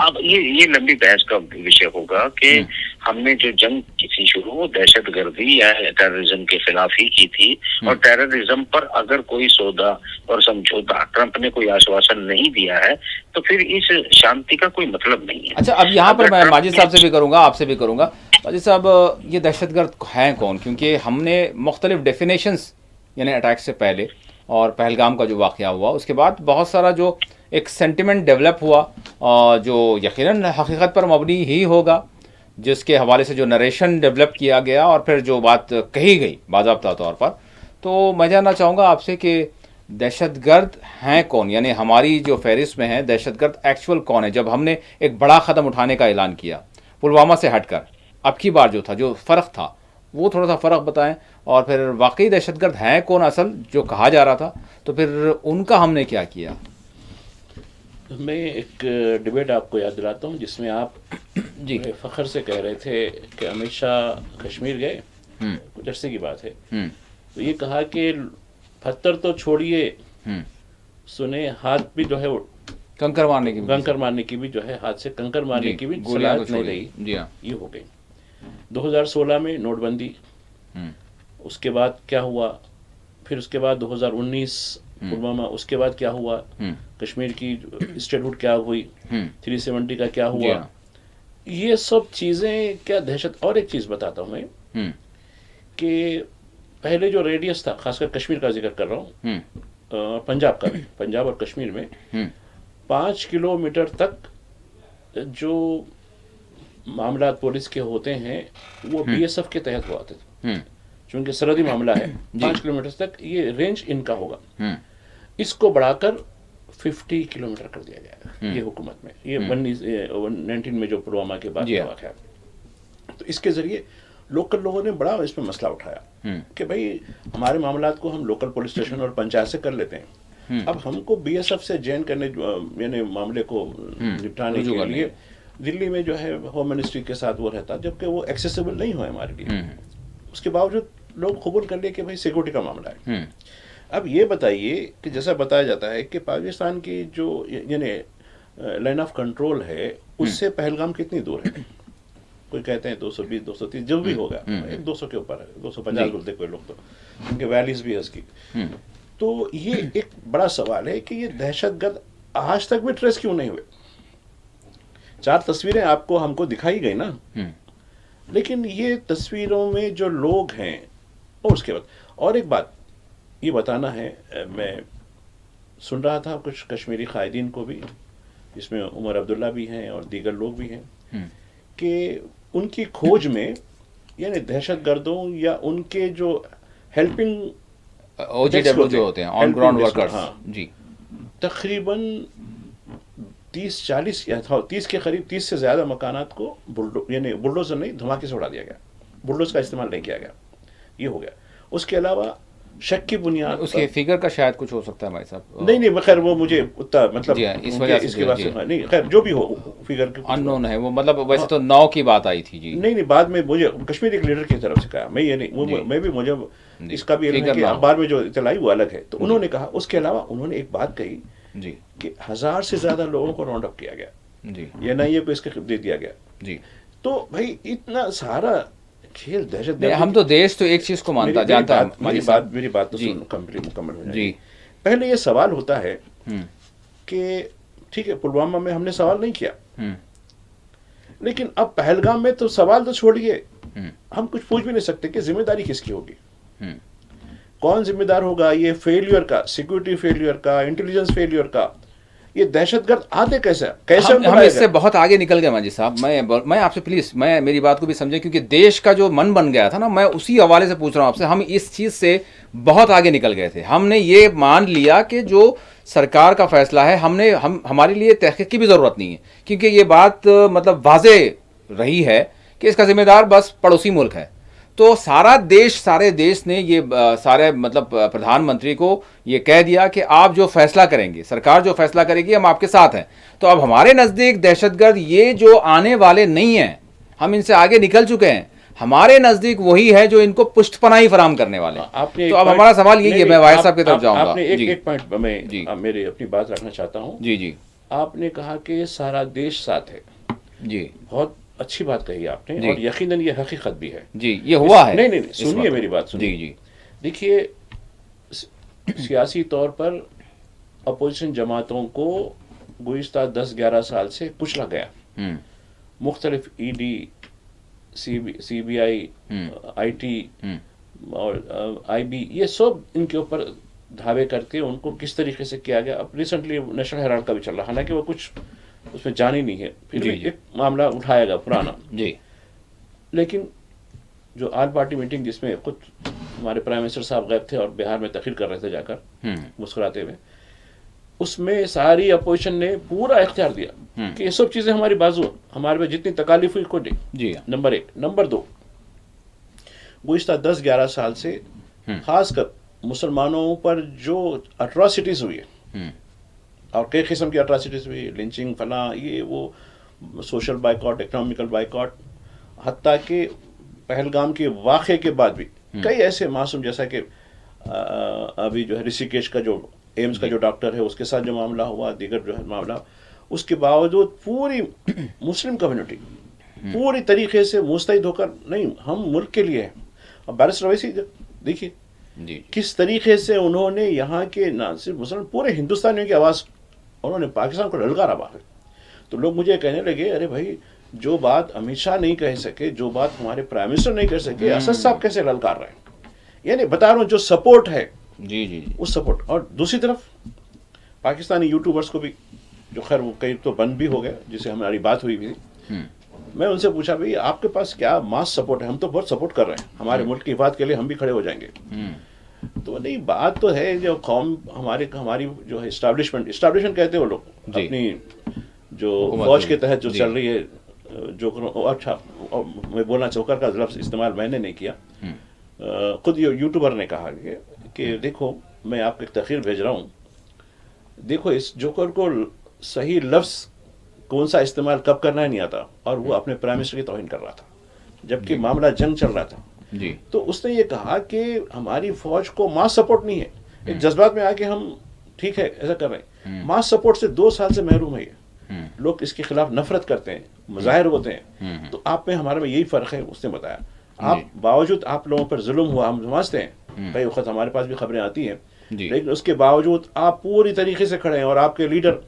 अब ये लंबी बहस का विषय होगा कि हमने जो जंग की थी शुरू, वो दहशतगर्दी या टेररिज्म के खिलाफ ही की थी। और टेररिज्म पर अगर कोई सौदा और समझौता ट्रंप ने कोई आश्वासन नहीं दिया है, तो फिर इस शांति का कोई मतलब नहीं है। अच्छा, अब यहाँ पर अगर मैं ट्रंप माजिद साहब से भी करूँगा, आपसे भी करूँगा। माजिद साहब, ये दहशतगर्द हैं कौन? क्योंकि हमने मुख्तलिफ डेफिनेशंस, यानी अटैक से पहले और पहलगाम का जो वाक़या हुआ, उसके बाद बहुत सारा जो एक सेंटिमेंट डेवलप हुआ, जो यकीनन हकीकत पर मबनी ही होगा, जिसके हवाले से जो नरेशन डेवलप किया गया और फिर जो बात कही गई बाज़ाब्ता तौर पर। तो मैं जानना चाहूँगा आपसे कि दहशतगर्द हैं कौन, यानी हमारी जो फहरिस्त में है दहशतगर्द एक्चुअल कौन है? जब हमने एक बड़ा क़दम उठाने का ऐलान किया पुलवामा से हटकर, अब की बार जो था, जो फ़र्क था, वो थोड़ा सा फ़र्क बताएं। और फिर वाकई दहशतगर्द हैं कौन असल, जो कहा जा रहा था, तो फिर उनका हमने क्या किया? मैं एक डिबेट आपको याद दिलाता हूँ जिसमें आप जी फ़ख्र से कह रहे थे कि अमित शाह कश्मीर गए, कुछ अरसे की बात है, तो ये कहा कि पत्थर तो छोड़िए, सुने हाथ भी जो है वो कंकर मारने की भी जो है, हाथ से कंकर मारने की भी गोलियां सलाहियत नहीं रही। जी हाँ, ये हो गई 2016 में नोटबंदी, उसके बाद क्या हुआ, फिर उसके बाद 2019 पुलवामा, उसके बाद क्या हुआ, कश्मीर की स्टेटहुड क्या हुई, 370 का क्या हुआ, ये सब चीज़ें क्या दहशत। और एक चीज़ बताता हूँ मैं कि पहले जो रेडियस था, खासकर कश्मीर का जिक्र कर रहा हूँ, पंजाब का भी, पंजाब और कश्मीर में 5 किलोमीटर तक जो मामला पुलिस के होते हैं वो बीएसएफ के तहत हुआ थे, चूंकि सरहदी मामला है। 5 किलोमीटर तक ये रेंज इनका होगा, इसको बढ़ाकर 50 किलोमीटर कर दिया गया ये हुकूमत में, ये 19 में जो पुलवामा के बाद हुआ है। तो इसके जरिए लोकल लोगों ने बड़ा इसमें मसला उठाया कि भाई हमारे मामलात को हम लोकल पुलिस स्टेशन और पंचायत से कर लेते हैं, अब हमको बीएसएफ से जॉइन करने, यानी मामले को निपटाने के लिए दिल्ली में जो है होम मिनिस्ट्री के साथ वो रहता, जबकि वो एक्सेसिबल नहीं हुआ हमारे लिए। उसके बावजूद लोग कबूल कर लिए कि भाई सिक्योरिटी का मामला है। अब ये बताइए कि जैसा बताया जाता है कि पाकिस्तान की जो यानी लाइन ऑफ कंट्रोल है उससे पहलगाम कितनी दूर है? कोई कहते हैं 220 230 जो भी होगा, 200 के ऊपर है, 250 बोलते कोई लोग, तो उनके वैलीज भी है उसकी। तो ये एक बड़ा सवाल है कि ये दहशतगर्द आज तक भी ट्रेस क्यों नहीं हुए? 4 तस्वीरें आपको हमको दिखाई गई ना, लेकिन ये तस्वीरों में जो लोग हैं, और उसके बाद और एक बात ये बताना है, मैं सुन रहा था कुछ कश्मीरी कायदीन को भी, जिसमें उमर अब्दुल्ला भी हैं और दीगर लोग भी हैं, कि उनकी खोज में यानी दहशतगर्दों या उनके जो हेल्पिंग OGW जो होते हैं, ऑन ग्राउंड वर्कर्स, जी, तकरीबन 30-40 या 30 के करीब, 30 से ज़्यादा मकानात को बुलडोजर नहीं, धमाके से उड़ा दिया गया, बुलडोजर का इस्तेमाल नहीं किया गया, ये हो गया। उसके अलावा शक की बुनियाद, उसके फिगर का शायद कुछ हो सकता है भाई साहब, नहीं खैर वो मुझे उतना मतलब इस वजह से इसके बाद से नहीं, खैर जो भी हो फिगर के अननोन है वो, मतलब वैसे तो 9 की बात आई थी जी। नहीं बाद में मुझे कश्मीर एक लीडर की तरफ से कहा, मैं ये नहीं, मैं भी मुझे इसका भी इल्म है कि अखबार में जो इतलाई वो अलग है, तो उन्होंने कहा। उसके अलावा उन्होंने एक बात कही जी कि 1000 से ज्यादा लोगों को राउंड अप किया गया जी, ये नहीं को इसके दे दिया गया जी। तो भाई इतना सारा खेल दहशत, हम तो देश तो एक चीज को मानता जानता है। मेरी बात तो मुकम्मल हो जाए। पहले ये सवाल होता है कि ठीक है पुलवामा में हमने सवाल नहीं किया, लेकिन अब पहलगाम में तो सवाल तो छोड़िए, हम कुछ पूछ भी नहीं सकते कि जिम्मेदारी किसकी होगी, कौन जिम्मेदार होगा ये फेलियर का, सिक्योरिटी फेलियर का, इंटेलिजेंस फेलियर का, ये दहशतगर्द आते कैसे हम इससे बहुत आगे निकल गए माजी साहब। मैं आपसे प्लीज, मैं मेरी बात को भी समझे, क्योंकि देश का जो मन बन गया था ना, मैं उसी हवाले से पूछ रहा हूँ आपसे। हम इस चीज से बहुत आगे निकल गए थे, हमने ये मान लिया कि जो सरकार का फैसला है, हमारे लिए तहकीक की भी जरूरत नहीं है, क्योंकि ये बात मतलब वाजे रही है कि इसका जिम्मेदार बस पड़ोसी मुल्क है। तो सारे देश ने ये सारे मतलब प्रधानमंत्री को ये कह दिया कि आप जो फैसला करेंगे, सरकार जो फैसला करेगी, हम आपके साथ हैं। तो अब हमारे नज़दीक दहशतगर्द ये जो आने वाले नहीं हैं, हम इनसे आगे निकल चुके हैं, हमारे नज़दीक वही है जो इनको पुष्टपनाही फराहम करने वाले। तो अब हमारा सवाल यही है, मैं वाहिद साहब की तरफ जाऊँगा। एक पॉइंट मैं मेरी अपनी बात रखना चाहता हूँ। जी। आपने कहा कि सारा देश साथ है जी, बहुत अच्छी बात कही आपने, जी। और यकीनन ये हकीकत भी है। जी, ये हुआ है नहीं नहीं नहीं, इस सुनिए वक्त। मेरी बात सुनिए। जी जी। देखिए, सियासी तौर पर अपोजिशन जमातों को गुज़िश्ता 10-11 साल से कुचला गया। हम्म मुख्तलिफ ईडी, सीबीआई, आईटी और आईबी, ये सब इनके ऊपर धावे करके उनको किस तरीके से किया गया। अब रिसेंटली नेशनल हेराल्ड का भी चल रहा, हालांकि वो कुछ उसमें जान ही नहीं है, फिर जी, भी जी। एक मामला उठाया गया पुराना। जी। लेकिन जो आल पार्टी मीटिंग जिसमें खुद हमारे प्राइम मिनिस्टर साहब गए थे और बिहार में तकरीर कर रहे थे जाकर मुस्कुराते हुए, उसमें सारी अपोजिशन ने पूरा इख्तियार दिया कि ये सब चीज़ें हमारी बाजू हैं, हमारे पे जितनी तकालीफ हुई कोई नहीं। जी। नंबर एक। नंबर दो, गुज़िश्ता 10-11 साल से खासकर मुसलमानों पर जो अट्रॉसिटीज़ हुई है, और कई किस्म की अट्रॉसिटीज़ हुई, लिंचिंग, फला, ये वो, सोशल बाइकआउट, इकोनॉमिकल बाइकआउट, हत्ता कि पहलगाम के वाक़े के बाद भी कई ऐसे मासूम, जैसा कि अभी जो है ऋषिकेश का जो एम्स का जो डॉक्टर है उसके साथ जो मामला हुआ, दीगर जो है मामला, उसके बावजूद पूरी मुस्लिम कम्युनिटी पूरी तरीके से मुस्तैद होकर, नहीं हम मुल्क के लिए हैं। अब बैरिस्टर अवैसी देखिए जी। किस तरीके से उन्होंने यहाँ के ना सिर्फ मुसलमान, पूरे हिंदुस्तानियों की आवाज़ उन्होंने पाकिस्तान को ललकारा बाहर। तो लोग मुझे कहने लगे, अरे भाई, जो बात अमित शाह नहीं कह सके, जो बात हमारे प्राइम मिनिस्टर नहीं कह सके, असद साहब कैसे ललकार रहे हैं? यानी बता रहा हूँ, जो सपोर्ट है जी जी जी। उस सपोर्ट। और दूसरी तरफ पाकिस्तानी यूट्यूबर्स को भी, जो खैर वो कई तो बंद भी हो गए, जिससे हमारी बात हुई भी, मैं उनसे पूछा, भाई आपके पास क्या मास सपोर्ट है? हम तो बहुत सपोर्ट कर रहे हैं, हमारे मुल्क की हिफाजत के लिए हम भी खड़े हो जाएंगे। तो नहीं, बात तो है जो कौम हमारी जो है इस्टेब्लिशमेंट कहते हैं वो लोग, अपनी जो फौज के तहत जो चल रही है, जो अच्छा, मैं बोलना चौकर का लफ्ज़ इस्तेमाल मैंने नहीं किया, खुद यूट्यूबर ने कहा कि देखो, मैं आपको एक तखरीर भेज रहा हूँ, देखो इस जोकर को सही लफ्ज़ कौन सा इस्तेमाल कब करना नहीं आता, और वो अपने प्राइम मिनिस्टर की तौहीन कर रहा था जबकि मामला जंग चल रहा था। जी। तो उसने ये कहा कि हमारी फौज को मास सपोर्ट नहीं है, एक जज्बात में आके हम ठीक है ऐसा कर रहे हैं। मास सपोर्ट से 2 साल से महरूम है ये। लोग इसके खिलाफ नफरत करते हैं, मुजाहिर होते हैं। तो आप में हमारे में यही फ़र्क है। उसने बताया, आप बावजूद आप लोगों पर जुल्म हुआ, हम समझते हैं, कई वक्त हमारे पास भी खबरें आती हैं, लेकिन उसके बावजूद आप पूरी तरीके से खड़े हैं, और आपके लीडर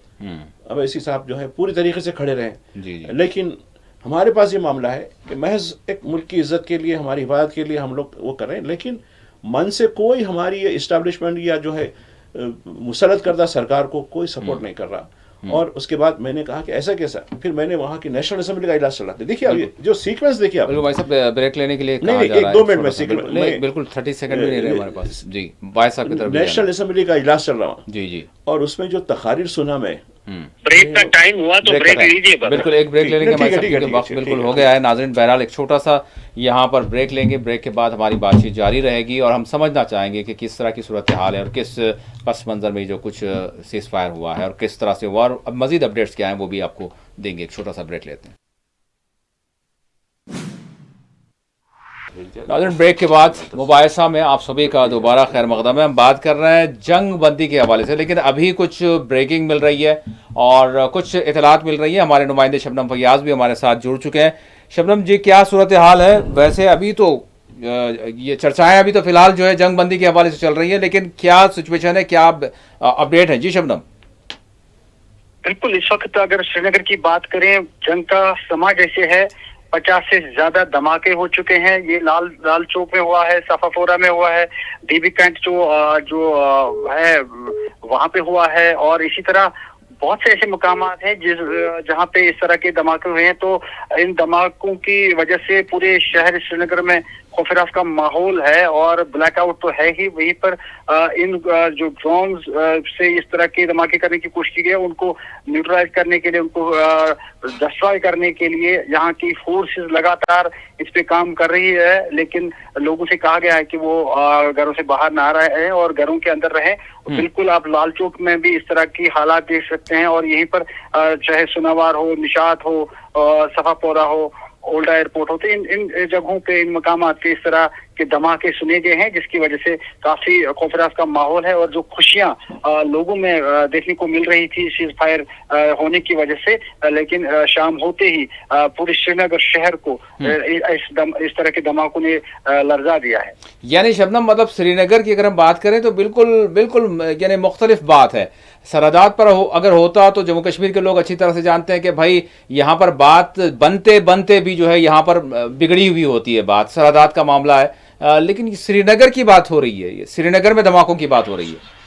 अवैसी साहब जो है पूरी तरीके से खड़े रहे। लेकिन हमारे पास ये मामला है कि महज एक मुल्क की इज्जत के लिए, हमारी हिफाजत के लिए हम लोग वो कर रहे हैं, लेकिन मन से कोई हमारी ये इस्टेब्लिशमेंट या जो है मुसल्लत करदा सरकार को कोई सपोर्ट नहीं कर रहा। और उसके बाद मैंने कहा कि ऐसा कैसा, फिर मैंने वहाँ की नेशनल असेंबली का इजलास चला था। देखिए अब ये जो सीक्वेंस देखिए आप। बिल्कुल भाई साहब, ब्रेक लेने के लिए कहा नहीं, जा रहा है। 1-2 मिनट में सीक्वेंस, नहीं बिल्कुल 30 सेकंड भी नहीं रहे हमारे पास। जी, भाई साहब की तरफ नेशनल असेंबली का इजलास चल रहा हूँ। जी जी। और उसमें जो तकारीर सुना मैं, ब्रेक का टाइम हुआ तो ब्रेक लीजिए। बिल्कुल, एक ब्रेक लेने के हमारे साथ वक्त बिल्कुल हो गया है। नाज़रीन, बहरहाल एक छोटा सा यहाँ पर ब्रेक लेंगे। ब्रेक के बाद हमारी बातचीत जारी रहेगी और हम समझना चाहेंगे कि किस तरह की सूरत हाल है और किस पस मंज़र में जो कुछ सीज़ फायर हुआ है और किस तरह से हुआ, और अब मज़ीद अपडेट्स क्या हैं वो भी आपको देंगे। एक छोटा सा ब्रेक लेते हैं। नाज़रीन, ब्रेक के बाद मुबाहिसा में आप सभी का दोबारा खैर मकदम है। हम बात कर रहे हैं जंग बंदी के हवाले से, लेकिन अभी कुछ ब्रेकिंग मिल रही है और कुछ इतलात मिल रही है। हमारे नुमाइंदे शबनम फयाज भी हमारे साथ जुड़ चुके हैं। शबनम जी, क्या सूरत हाल है? वैसे अभी तो ये चर्चाएं अभी तो फिलहाल जो है जंग बंदी के हवाले से चल रही है, लेकिन क्या सिचुएशन है, क्या अपडेट है? जी शबनम। बिल्कुल, इस वक्त अगर श्रीनगर की बात करें, जंग का समा जैसे है, 50 से ज्यादा धमाके हो चुके हैं। ये लाल चौक में हुआ है, सफापोरा में हुआ है, डीबी कैंट जो है वहां पे हुआ है, और इसी तरह बहुत से ऐसे मुकामात हैं जहां पे इस तरह के धमाके हुए हैं। तो इन धमाकों की वजह से पूरे शहर श्रीनगर में खौफराफ का माहौल है और ब्लैकआउट तो है ही। वहीं पर इन जो ड्रोन्स से इस तरह के धमाके करने की कोशिश की गई है, उनको न्यूट्रलाइज करने के लिए, उनको डिस्ट्रॉय करने के लिए यहाँ की फोर्सेस लगातार इस पे काम कर रही है। लेकिन लोगों से कहा गया है कि वो घरों से बाहर ना रहे और घरों के अंदर रहें। बिल्कुल, आप लाल चौक में भी इस तरह की हालात देख सकते हैं, और यहीं पर चाहे सुनावार हो, निशात हो, सफापोरा हो, ओल्डा एयरपोर्ट हो, तो इन जगहों पे, इन मकामात पे इस तरह के के धमाके सुने गए हैं, जिसकी वजह से काफी खौफनाक का माहौल है। और जो खुशियां लोगों में देखने को मिल रही थी सीज फायर होने की वजह से, लेकिन शाम होते ही पूरे श्रीनगर शहर को इस तरह के धमाकों ने लर्जा दिया है। यानी शबनम, मतलब श्रीनगर की अगर हम बात करें तो बिल्कुल बिल्कुल यानी मुख्तलिफ बात है। सरहदात पर अगर होता तो जम्मू कश्मीर के लोग अच्छी तरह से जानते हैं कि भाई यहाँ पर बात बनते बनते भी जो है यहाँ पर बिगड़ी हुई होती है बात, सरहदात का मामला है। लेकिन श्रीनगर की बात हो रही है, ये श्रीनगर में धमाकों की बात हो रही है।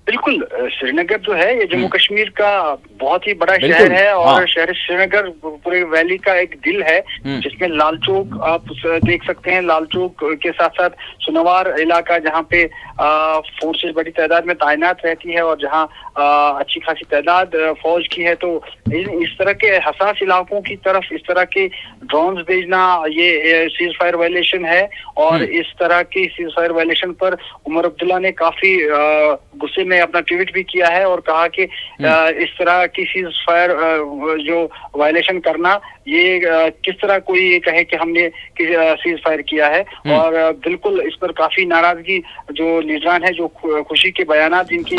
बिल्कुल, श्रीनगर जो है ये जम्मू कश्मीर का बहुत ही बड़ा शहर है और हाँ। शहर श्रीनगर पूरे वैली का एक दिल है, जिसमें लाल चौक आप देख सकते हैं। लाल चौक के साथ साथ सुनवार इलाका, जहाँ पे फोर्सेस बड़ी तादाद में तैनात रहती है और जहाँ अच्छी खासी तादाद फौज की है, तो इस तरह के हसास इलाकों की तरफ इस तरह के ड्रोन्स भेजना ये सीज फायर वायलेशन है। और इस तरह की सीज फायर वायलेशन पर उमर अब्दुल्ला ने काफी गुस्से में अपना ट्वीट भी किया है और कहा कि इस तरह की सीज फायर जो वायलेशन करना, ये किस तरह कोई कहे कि हमने सीज फायर किया है। और बिल्कुल इस पर काफी नाराजगी जो लीडरान है, जो खुशी के बयानात जिनकी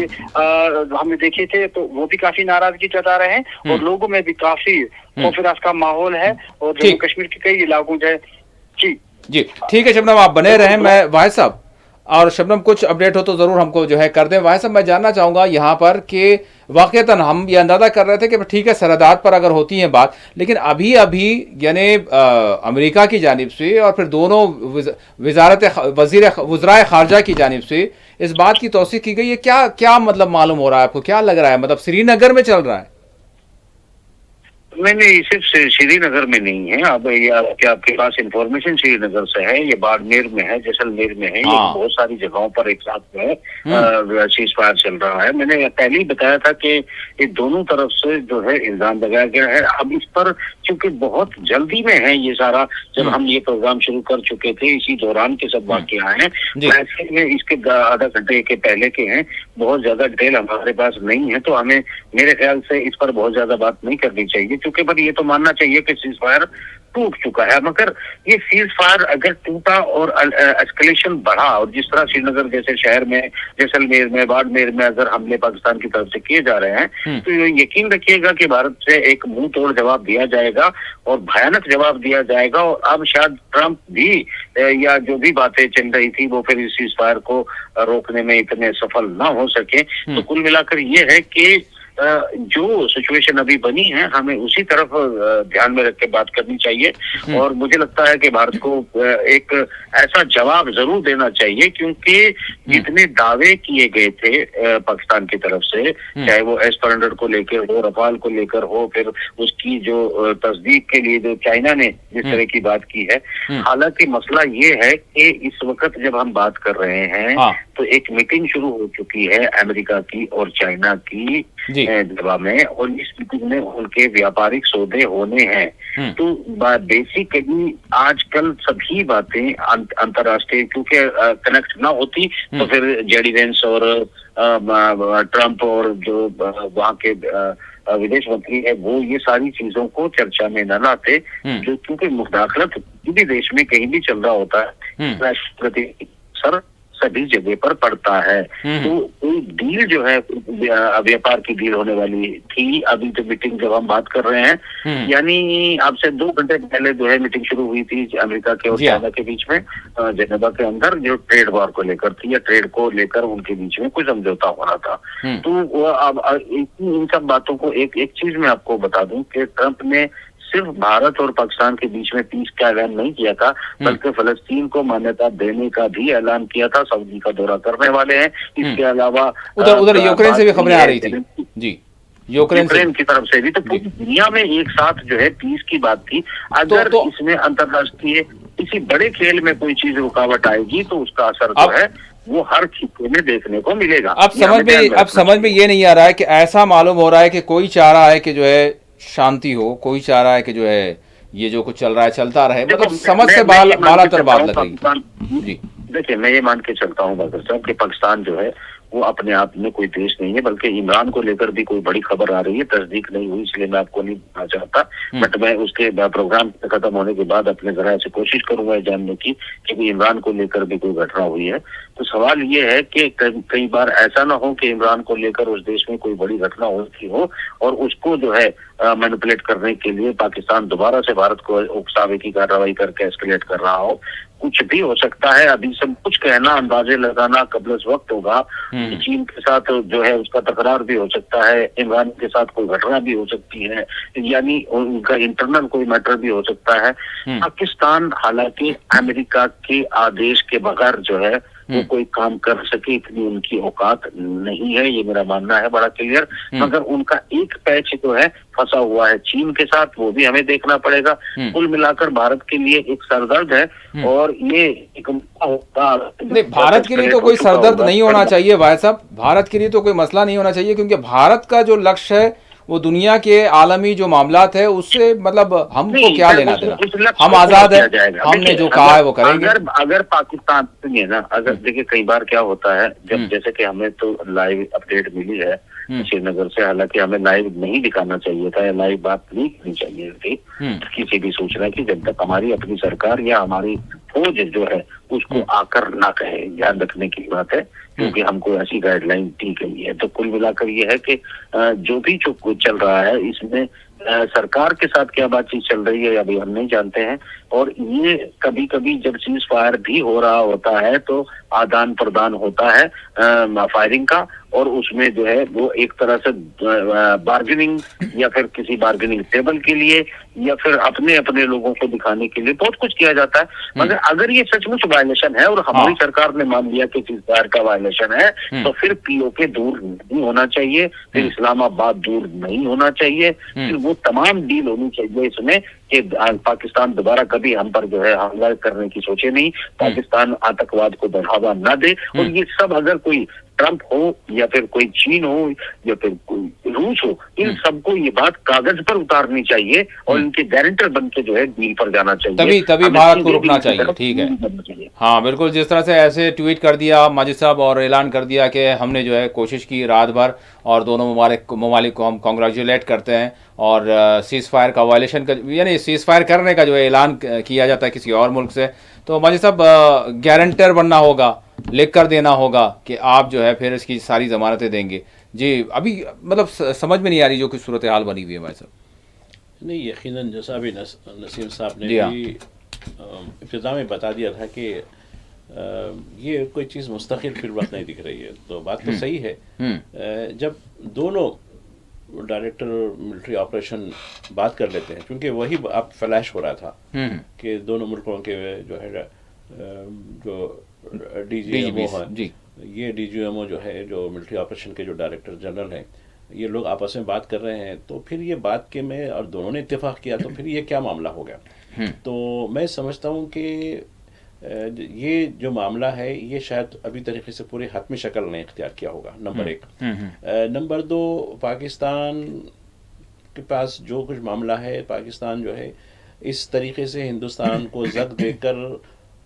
हमने देखे थे, तो वो भी काफी नाराजगी जता रहे हैं और लोगों में भी काफी खौफनाक का माहौल है। और जम्मू कश्मीर के कई इलाकों जो है जी ठीक है शबनम, आप बने रहें। मैं वाहिद साहब, और शबनम कुछ अपडेट हो तो जरूर हमको जो है कर दें। वाहिद साहब, मैं जानना चाहूंगा यहाँ पर कि वाकईतन हम ये अंदाजा कर रहे थे कि ठीक है सरहदात पर अगर होती है बात, लेकिन अभी अभी यानी अमेरिका की जानिब से और फिर दोनों वज़राए खारजा की जानिब से इस बात की तौसीक़ की गई है। क्या क्या मतलब मालूम हो रहा है आपको, क्या लग रहा है? मतलब श्रीनगर में चल रहा है? नहीं, सिर्फ श्रीनगर में नहीं है। अब ये आपके पास इंफॉर्मेशन श्रीनगर से है, ये बाड़मेर में है, जैसलमेर में है, ये बहुत सारी जगहों पर एक साथ जो है सीज फायर चल रहा है। मैंने पहले ही बताया था कि ये दोनों तरफ से जो है इल्जाम लगाया गया है। अब इस पर चूंकि बहुत जल्दी में है ये सारा, जब हम ये प्रोग्राम शुरू कर चुके थे इसी दौरान के सब वाकया हैं, ऐसे में इसके आधा घंटे के पहले के हैं, बहुत ज्यादा डिटेल हमारे पास नहीं है, तो हमें मेरे ख्याल से इस पर बहुत ज्यादा बात नहीं करनी चाहिए। क्योंकि पर ये तो मानना चाहिए कि सीज फायर टूट चुका है, मगर ये सीज फायर अगर टूटा और एस्केलेशन बढ़ा और जिस तरह श्रीनगर जैसे शहर में, जैसलमेर में, बाड़मेर में अगर हमले पाकिस्तान की तरफ से किए जा रहे हैं, तो यकीन रखिएगा कि भारत से एक मुंह तोड़ जवाब दिया जाएगा और भयानक जवाब दिया जाएगा। और अब शायद ट्रंप भी या जो भी बातें चल रही थी वो फिर इस सीज फायर को रोकने में इतने सफल ना हो सके। तो कुल मिलाकर ये है कि जो सिचुएशन अभी बनी है हमें उसी तरफ ध्यान में रख के बात करनी चाहिए। और मुझे लगता है कि भारत को एक ऐसा जवाब जरूर देना चाहिए, क्योंकि जितने दावे किए गए थे पाकिस्तान की तरफ से, चाहे वो S-400 को लेकर हो, रफाल को लेकर हो, फिर उसकी जो तस्दीक के लिए जो चाइना ने जिस तरह की बात की है, हालांकि मसला ये है कि इस वक्त जब हम बात कर रहे हैं तो एक मीटिंग शुरू हो चुकी है अमेरिका की और चाइना की दवा में, और इस मीटिंग में उनके व्यापारिक सौदे होने हैं। तो बेसिकली आजकल सभी बातें अंतर्राष्ट्रीय क्योंकि कनेक्ट ना होती तो फिर जेडी वेंस और ट्रंप और जो वहाँ के विदेश मंत्री है वो ये सारी चीजों को चर्चा में न लाते, जो क्योंकि मुदाखलत किसी भी देश में कहीं भी चल रहा होता है, राष्ट्रपति सर सभी जगह पर पड़ता है। तो कोई डील जो है व्यापार की डील होने वाली थी, अभी जो मीटिंग जब हम बात कर रहे हैं, यानी अब से 2 घंटे पहले जो है मीटिंग शुरू हुई थी अमेरिका के और चाइना के बीच में जेनेवा के अंदर, जो ट्रेड वॉर को लेकर थी या ट्रेड को लेकर उनके बीच में कुछ समझौता हो रहा था। तो अब इन सब बातों को एक चीज मैं आपको बता दूं कि ट्रंप ने सिर्फ भारत और पाकिस्तान के बीच में पीस का ऐलान नहीं किया था, बल्कि फलस्तीन को मान्यता देने का भी ऐलान किया था। सऊदी का दौरा करने वाले हैं। इसके अलावा उधर यूक्रेन से भी खबरें आ रही थी जी, यूक्रेन की तरफ से भी। तो पूरी दुनिया में एक साथ जो है पीस की बात थी। अगर इसमें अंतरराष्ट्रीय किसी बड़े खेल में कोई चीज रुकावट आएगी तो उसका असर जो है वो हर खिते में देखने को मिलेगा। अब समझ में ये नहीं आ रहा है कि ऐसा मालूम हो रहा है कि कोई चाह रहा है कि जो है शांति हो, कोई चाह रहा है कि जो है ये जो कुछ चल रहा है चलता रहे, मतलब समझ से बाला तर बात लग रही। जी देखिए, मैं ये मान के चलता हूँ बकर साहब कि पाकिस्तान जो है वो अपने आप में कोई देश नहीं है, बल्कि इमरान को लेकर भी कोई बड़ी खबर आ रही है, तस्दीक नहीं हुई, इसलिए मैं आपको नहीं बताना चाहता, बट मैं उसके प्रोग्राम खत्म होने के बाद अपने जरा से कोशिश करूंगा जानने की कि इमरान को लेकर भी कोई घटना हुई है। तो सवाल ये है कि कई बार ऐसा ना हो कि इमरान को लेकर उस देश में कोई बड़ी घटना होती हो और उसको जो है मैनिपुलेट करने के लिए पाकिस्तान दोबारा से भारत को उकसावे की कार्रवाई करके एस्केलेट कर रहा हो। कुछ भी हो सकता है, अभी सब कुछ कहना, अंदाजे लगाना कबल वक्त होगा। चीन के साथ जो है उसका तकरार भी हो सकता है, इमरान के साथ कोई घटना भी हो सकती है, यानी उनका इंटरनल कोई मैटर भी हो सकता है। पाकिस्तान हालांकि अमेरिका के आदेश के बगैर जो है वो कोई काम कर सके, इतनी उनकी औकात नहीं है, ये मेरा मानना है बड़ा क्लियर। मगर उनका एक पैच जो है फंसा हुआ है चीन के साथ, वो भी हमें देखना पड़ेगा। कुल मिलाकर भारत के लिए एक सरदर्द है और ये एक नहीं, भारत के लिए तो कोई सरदर्द नहीं होना चाहिए भाई साहब, भारत के लिए तो कोई मसला नहीं होना चाहिए, क्योंकि भारत का जो लक्ष्य है वो दुनिया के आलमी जो मामलात है उससे मतलब हमको क्या लेना देना, हम आजाद है, हमने जो कहा है वो करेंगे। अगर पाकिस्तान सुनिए ना, अगर देखिए कई बार क्या होता है, जब जैसे कि हमें तो लाइव अपडेट मिली है श्रीनगर से, हालांकि हमें लाइव नहीं दिखाना चाहिए था या लाइव बात नहीं करनी चाहिए थी किसी भी सूचना की, जब तक हमारी अपनी सरकार या हमारी फौज जो है उसको आकर ना कहे, ध्यान रखने की बात है, क्योंकि हमको ऐसी गाइडलाइन दी गई है। तो कुल मिलाकर ये है कि जो भी जो कुछ चल रहा है इसमें सरकार के साथ क्या बातचीत चल रही है अभी हम नहीं जानते हैं। और ये कभी कभी जब सीज फायर भी हो रहा होता है तो आदान प्रदान होता है फायरिंग का, और उसमें जो है वो एक तरह से बार्गेनिंग या फिर किसी बार्गेनिंग टेबल के लिए या फिर अपने अपने लोगों को दिखाने के लिए बहुत कुछ किया जाता है। मगर अगर ये सचमुच वायलेशन है और हमारी सरकार ने मान लिया कि सीज फायर का वायलेशन है, तो फिर पीओके दूर नहीं होना चाहिए, फिर इस्लामाबाद दूर नहीं होना चाहिए, फिर वो तमाम डील होनी चाहिए इसमें कि पाकिस्तान दोबारा कभी हम पर जो है हमला करने की सोचे नहीं, पाकिस्तान आतंकवाद को बढ़ावा न दे। और ये सब अगर कोई ट्रंप हो या फिर कोई चीन हो या फिर कोई रूस हो, इन सबको ये बात कागज पर उतारनी चाहिए और इनके गारंटर बन के जो है डील पर जाना चाहिए, तभी भारत को रुकना चाहिए। ठीक है, हाँ बिल्कुल, जिस तरह से ऐसे ट्वीट कर दिया माजिद साहब और ऐलान कर दिया कि हमने जो है कोशिश की रात भर और दोनों ममालिक को हम कॉन्ग्रेचुलेट करते हैं, और सीज फायर का वायलेशन का यानी सीज फायर करने का जो है ऐलान किया जाता है किसी और मुल्क से, तो माजिद साहब गारंटर बनना होगा, लिख कर देना होगा कि आप जो है फिर इसकी सारी जमानतें देंगे। जी अभी मतलब समझ में नहीं आ रही जो कि सूरत हाल बनी हुई है भाई साहब। नहीं, यकीनन जैसा अभी नसीम साहब ने भी इब्तिदा में बता दिया था कि ये कोई चीज़ मुस्तकिल फिर वक्त नहीं दिख रही है, तो बात तो सही है। जब दोनों डायरेक्टर मिलिट्री ऑपरेशन बात कर लेते हैं, क्योंकि वही आप फ्लैश हो रहा था कि दोनों मुल्कों के जो है जो DGMO है, ये DGMO जो है जो मिलिट्री ऑपरेशन के जो डायरेक्टर जनरल हैं, ये लोग आपस में बात कर रहे हैं, तो फिर ये बात के में और दोनों ने इत्तेफाक किया, तो फिर ये क्या मामला हो गया। तो मैं समझता हूँ कि ये जो मामला है ये शायद अभी तरीके से पूरी हतमी शक्ल नहीं इख्तियार किया होगा, नंबर एक। नंबर दो, पाकिस्तान के पास जो कुछ मामला है, पाकिस्तान जो है इस तरीके से हिंदुस्तान को जग देकर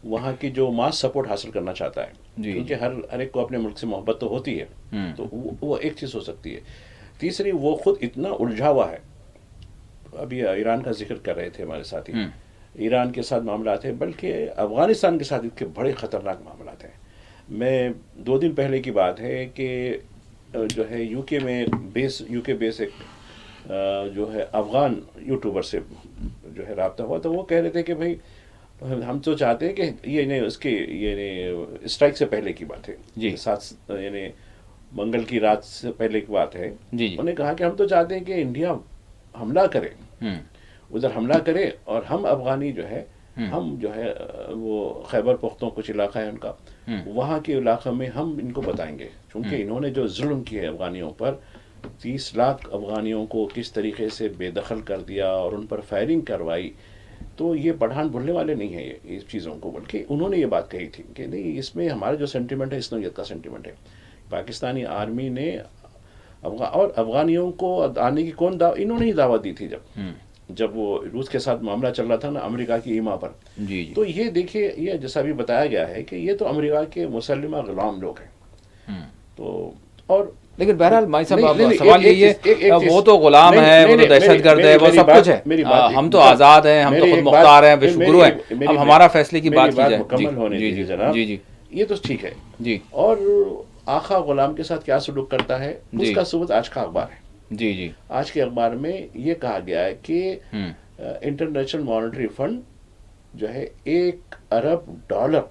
वहाँ की जो मास सपोर्ट हासिल करना चाहता है, क्योंकि हर एक को अपने मुल्क से मोहब्बत तो होती है, तो वो एक चीज़ हो सकती है। तीसरी, वो खुद इतना उलझा हुआ है, अभी ईरान का जिक्र कर रहे थे हमारे साथी, ईरान के साथ मामला थे, बल्कि अफ़गानिस्तान के साथ इसके बड़े ख़तरनाक मामला थे। मैं 2 दिन पहले की बात है कि जो है यूके बेस एक जो है अफ़गान यूट्यूबर से जो है रब्ता हुआ, तो वो कह रहे थे कि भाई हम तो चाहते हैं कि ये नहीं उसके ये स्ट्राइक से पहले की बात है जी, 7 यानी मंगल की रात से पहले की बात है जी। उन्होंने कहा कि हम तो चाहते हैं कि इंडिया हमला करे, उधर हमला करे, और हम अफगानी जो है हम जो है वो खैबर पख्तून कुछ इलाका है उनका, वहाँ के इलाक़े में हम इनको बताएंगे, क्योंकि इन्होंने जो जुल्म किए अफगानियों पर, 30 लाख अफगानियों को किस तरीके से बेदखल कर दिया और उन पर फायरिंग करवाई, तो ये पठान भूलने वाले नहीं हैं ये इस चीज़ों को। बल्कि उन्होंने ये बात कही थी कि नहीं, इसमें हमारा जो सेंटिमेंट है इस्लामियत का सेंटिमेंट है। पाकिस्तानी आर्मी ने और अफगानियों को आने की इन्होंने ही दावत दी थी जब वो रूस के साथ मामला चल रहा था ना, अमेरिका की ईमा पर जी। तो ये देखिए, ये जैसा भी बताया गया है कि ये तो अमेरिका के मुसल्लिमा गुलाम लोग हैं, तो और लेकिन बहरहाल भाई साहब नहीं, अब नहीं, सवाल एक- यही है, एक- एक वो चीज़- तो गुलाम नहीं, है, वो नहीं, तो दहशतगर्द है, मेरी- वो मेरी सब बात- कुछ है। मेरी बात हम तो मुकम्मल- आज़ाद हैं, हम तो मेरी खुद एक मुख्तार हैं, बात- विश्व मेरी- गुरु हैं। मेरी- अब हमारा फैसले की मेरी बात की जाए। मुकम्मल होने जी दीजिए जी जनाब। जी जी ये तो ठीक है। जी और आका गुलाम के साथ क्या सलूक करता है जी। उसका सबूत आज का अखबार है। जी जी आज के अखबार में ये कहा गया है कि हम्म इंटरनेशनल मॉनेटरी फंड जो है $1 अरब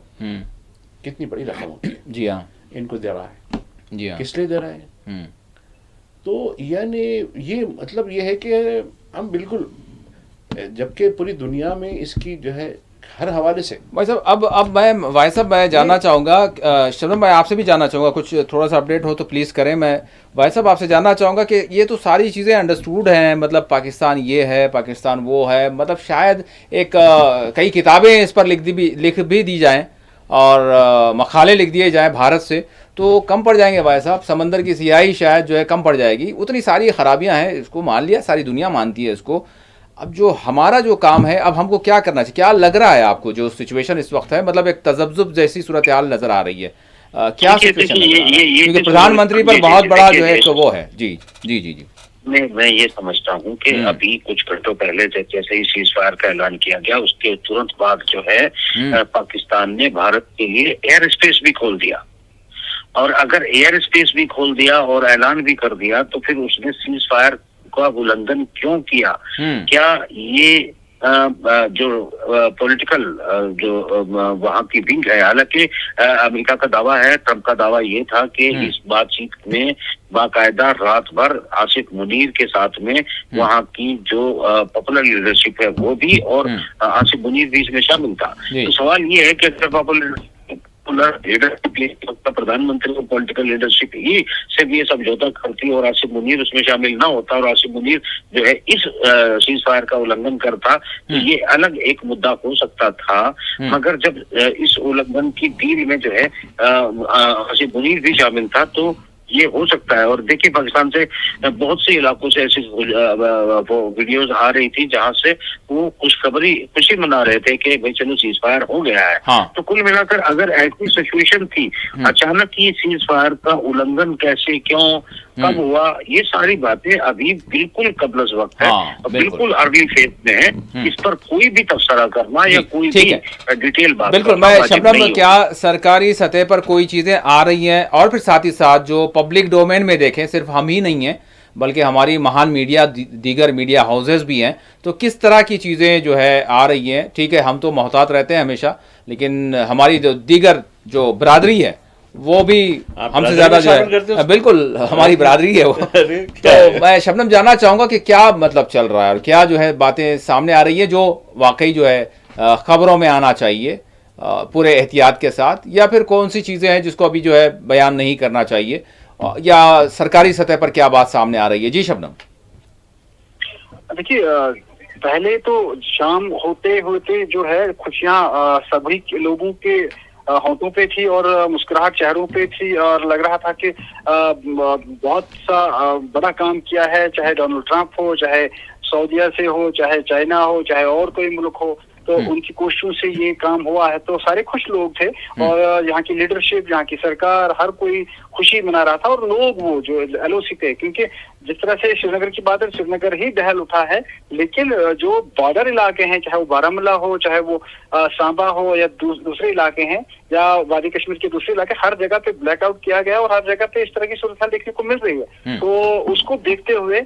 कितनी बड़ी रकम होती है जी हाँ इनको दे रहा है। जी हाँ किस लिए दे रहा है? हम्म तो यानी ये मतलब ये है कि हम बिल्कुल, जबकि पूरी दुनिया में इसकी जो है हर हवाले से भाई साहब मैं जानना चाहूँगा, शबनम भाई आपसे भी जानना चाहूँगा, कुछ थोड़ा सा अपडेट हो तो प्लीज़ करें। मैं भाई साहब आपसे जानना चाहूँगा कि ये तो सारी चीज़ें अंडरस्टूड हैं, मतलब पाकिस्तान ये है, पाकिस्तान वो है, मतलब शायद एक कई किताबें इस पर लिख भी दी जाएं और मकाले लिख दिए जाएं भारत से, तो कम पड़ जाएंगे भाई साहब। समंदर की सियाही शायद जो है कम पड़ जाएगी, उतनी सारी खराबियाँ हैं, इसको मान लिया, सारी दुनिया मानती है इसको। अब जो हमारा जो काम है, अब हमको क्या करना चाहिए? क्या लग रहा है आपको जो सिचुएशन इस वक्त है, मतलब एक तज़ब्ज़ुब जैसी सूरत हाल नज़र आ रही है, क्या देखिए, सिचुएशन देखिए, नज़र आ रहा है? ये क्योंकि जो प्रधानमंत्री पर जी, बहुत जी, बड़ा देखिए, जो है देखिए, एक वो है। जी जी जी जी मैं ये समझता हूँ कि अभी कुछ घंटों पहले जैसे ही सीज फायर का ऐलान किया गया, उसके तुरंत बाद जो है पाकिस्तान ने भारत के लिए एयर स्पेस भी खोल दिया। और अगर एयर स्पेस भी खोल दिया और ऐलान भी कर दिया, तो फिर उसने सीज फायर का उल्लंघन क्यों किया? क्या ये जो पॉलिटिकल जो वहाँ की विंग है, हालांकि अमेरिका का दावा है, ट्रंप का दावा ये था कि इस बातचीत में बाकायदा रात भर आसिफ मुनीर के साथ में वहाँ की जो पॉपुलर लीडरशिप है वो भी, और आसिफ मुनीर भी इसमें शामिल था। तो सवाल ये है कि अगर पॉपुलर लीडरशिप, प्रधानमंत्री और पॉलिटिकल लीडरशिप ही से भी ये समझौता करती और आसिफ मुनीर उसमें शामिल ना होता और आसिफ मुनीर जो है इस सीज फायर का उल्लंघन करता, तो ये अलग एक मुद्दा हो सकता था। मगर जब इस उल्लंघन की डील में जो है आसिफ मुनीर भी शामिल था, तो ये हो सकता है। और देखिए, पाकिस्तान से बहुत से इलाकों से ऐसी वीडियोस आ रही थी जहां से वो खुशी मना रहे थे कि भाई चलो सीज फायर हो गया है। हाँ। तो कुल मिलाकर अगर ऐसी सिचुएशन थी, अचानक ये सीज फायर का उल्लंघन कैसे, क्यों, कब हुआ, ये सारी बातें अभी बिल्कुल कबलस वक्त है। हाँ, बिल्कुल अर्ली फेज में है। इस पर कोई भी तबसरा करना या कोई भी डिटेल बात बिल्कुल। मैं शबनम, क्या सरकारी सतह पर कोई चीज़ें आ रही हैं, और फिर साथ ही साथ जो पब्लिक डोमेन में देखें, सिर्फ हम ही नहीं हैं बल्कि हमारी महान मीडिया, दीगर मीडिया हाउसेस भी हैं, तो किस तरह की चीज़ें जो है आ रही हैं? ठीक है, हम तो मोहतात रहते हैं हमेशा, लेकिन हमारी जो दीगर जो बरादरी है वो भी हमसे ज़्यादा जो है, बिल्कुल हमारी बरादरी है वो। तो मैं शबनम जानना चाहूँगा कि क्या मतलब चल रहा है और क्या जो है बातें सामने आ रही है जो वाकई जो है खबरों में आना चाहिए पूरे एहतियात के साथ, या फिर कौन सी चीज़ें हैं जिसको अभी जो है बयान नहीं करना चाहिए, या सरकारी सतह पर क्या बात सामने आ रही है? जी शबनम। देखिए, पहले तो शाम होते होते जो है खुशियां सभी लोगों के होठों पे थी और मुस्कुराहट चेहरों पे थी, और लग रहा था कि बहुत सा बड़ा काम किया है, चाहे डोनाल्ड ट्रंप हो, चाहे सऊदीया से हो, चाहे चाइना हो, चाहे और कोई मुल्क हो, तो उनकी कोशिशों से ये काम हुआ है। तो सारे खुश लोग थे और यहाँ की लीडरशिप, यहाँ की सरकार, हर कोई खुशी मना रहा था। और लोग वो जो एलओसी थे, क्योंकि जिस तरह से श्रीनगर की बात है, श्रीनगर ही दहल उठा है, लेकिन जो बॉर्डर इलाके हैं, चाहे वो बारामूला हो, चाहे वो सांबा हो, या दूसरे इलाके हैं, या वादी कश्मीर के दूसरे इलाके, हर जगह पे ब्लैकआउट किया गया और हर जगह पे इस तरह की सूरत देखने को मिल रही है। तो उसको देखते हुए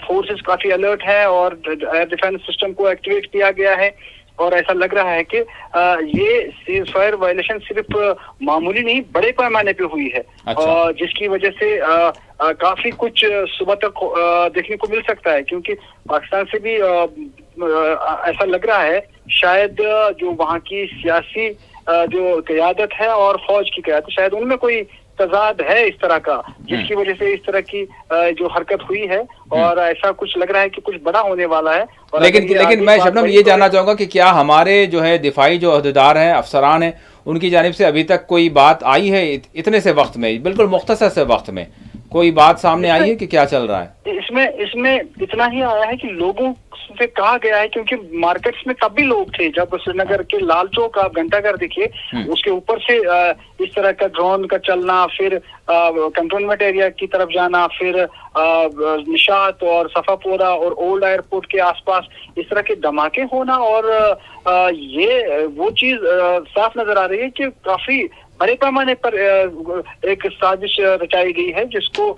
फोर्सेस काफी अलर्ट है और एयर डिफेंस सिस्टम को एक्टिवेट किया गया है। और ऐसा लग रहा है कि ये सीज फायर वायलेशन सिर्फ मामूली नहीं, बड़े पैमाने पे हुई है। अच्छा। जिसकी वजह से काफी कुछ सुबह तक देखने को मिल सकता है, क्योंकि पाकिस्तान से भी ऐसा लग रहा है शायद जो वहाँ की सियासी जो क़यादत है और फौज की क़यादत, शायद उनमें कोई तजाद है इस तरह का, जिसकी वजह से इस तरह की जो हरकत हुई है, और ऐसा कुछ लग रहा है कि कुछ बड़ा होने वाला है। और लेकिन मैं शबनम ये जानना चाहूँगा कि क्या हमारे जो है दिफाई जो अहदेदार हैं, अफसरान हैं, उनकी जानिब से अभी तक कोई बात आई है इतने से वक्त में, बिल्कुल मुख्तसर से वक्त में, कोई बात सामने आई है कि क्या चल रहा है? इसमें इतना ही आया है कि लोगों से कहा गया है, क्योंकि मार्केट्स में तब भी लोग थे जब श्रीनगर के लाल चौक आप घंटाघर देखिए, उसके ऊपर से इस तरह का ड्रोन का चलना, फिर कंटोनमेंट एरिया की तरफ जाना, फिर निशात और सफापोरा और ओल्ड एयरपोर्ट के आसपास इस तरह के धमाके होना, और ये वो चीज साफ नजर आ रही है कि काफी बड़े पैमाने पर एक साजिश रचाई गई है, जिसको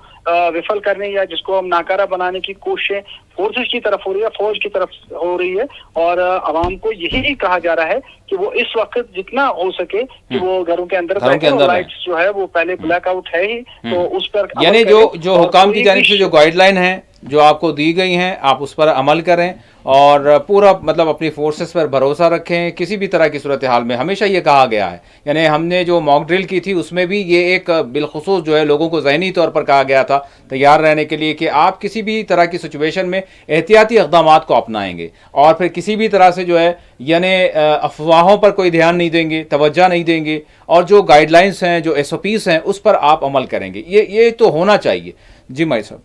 विफल करने या जिसको हम नाकारा बनाने की कोशिशें फोर्सेस की तरफ हो रही है, फौज की तरफ हो रही है। और आवाम को यही कहा जा रहा है कि वो इस वक्त जितना हो सके कि वो घरों के अंदर लाइट्स जो है वो पहले ब्लैकआउट है ही, तो उस पर यानी जो हुकाम की जानिब से जो गाइडलाइन है जो आपको दी गई हैं आप उस पर अमल करें और पूरा मतलब अपनी फोर्सेस पर भरोसा रखें किसी भी तरह की सूरत हाल में। हमेशा ये कहा गया है, यानी हमने जो मॉक ड्रिल की थी उसमें भी ये एक बिलखुसूस जो है लोगों को ज़हनी तौर पर कहा गया था तैयार रहने के लिए कि आप किसी भी तरह की सिचुएशन में एहतियाती इक़दामात को अपनाएंगे और फिर किसी भी तरह से जो है यानी अफवाहों पर कोई ध्यान नहीं देंगे, तवज्जो नहीं देंगे और जो गाइडलाइंस हैं जो SOPs हैं उस पर आप अमल करेंगे। ये तो होना चाहिए। जी माई साहब।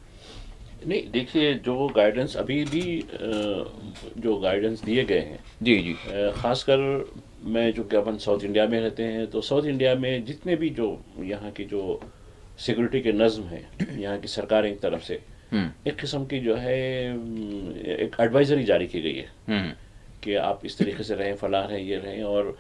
नहीं देखिए, जो गाइडेंस अभी भी जो गाइडेंस दिए गए हैं, जी जी, ख़ासकर मैं चूँकि अपन साउथ इंडिया में रहते हैं, तो साउथ इंडिया में जितने भी जो यहाँ की जो सिक्योरिटी के नज़्म है यहाँ की सरकार की तरफ से एक किस्म की जो है एक एडवाइजरी जारी की गई है कि आप इस तरीके से रहें, फलाह रहें, ये रहें। और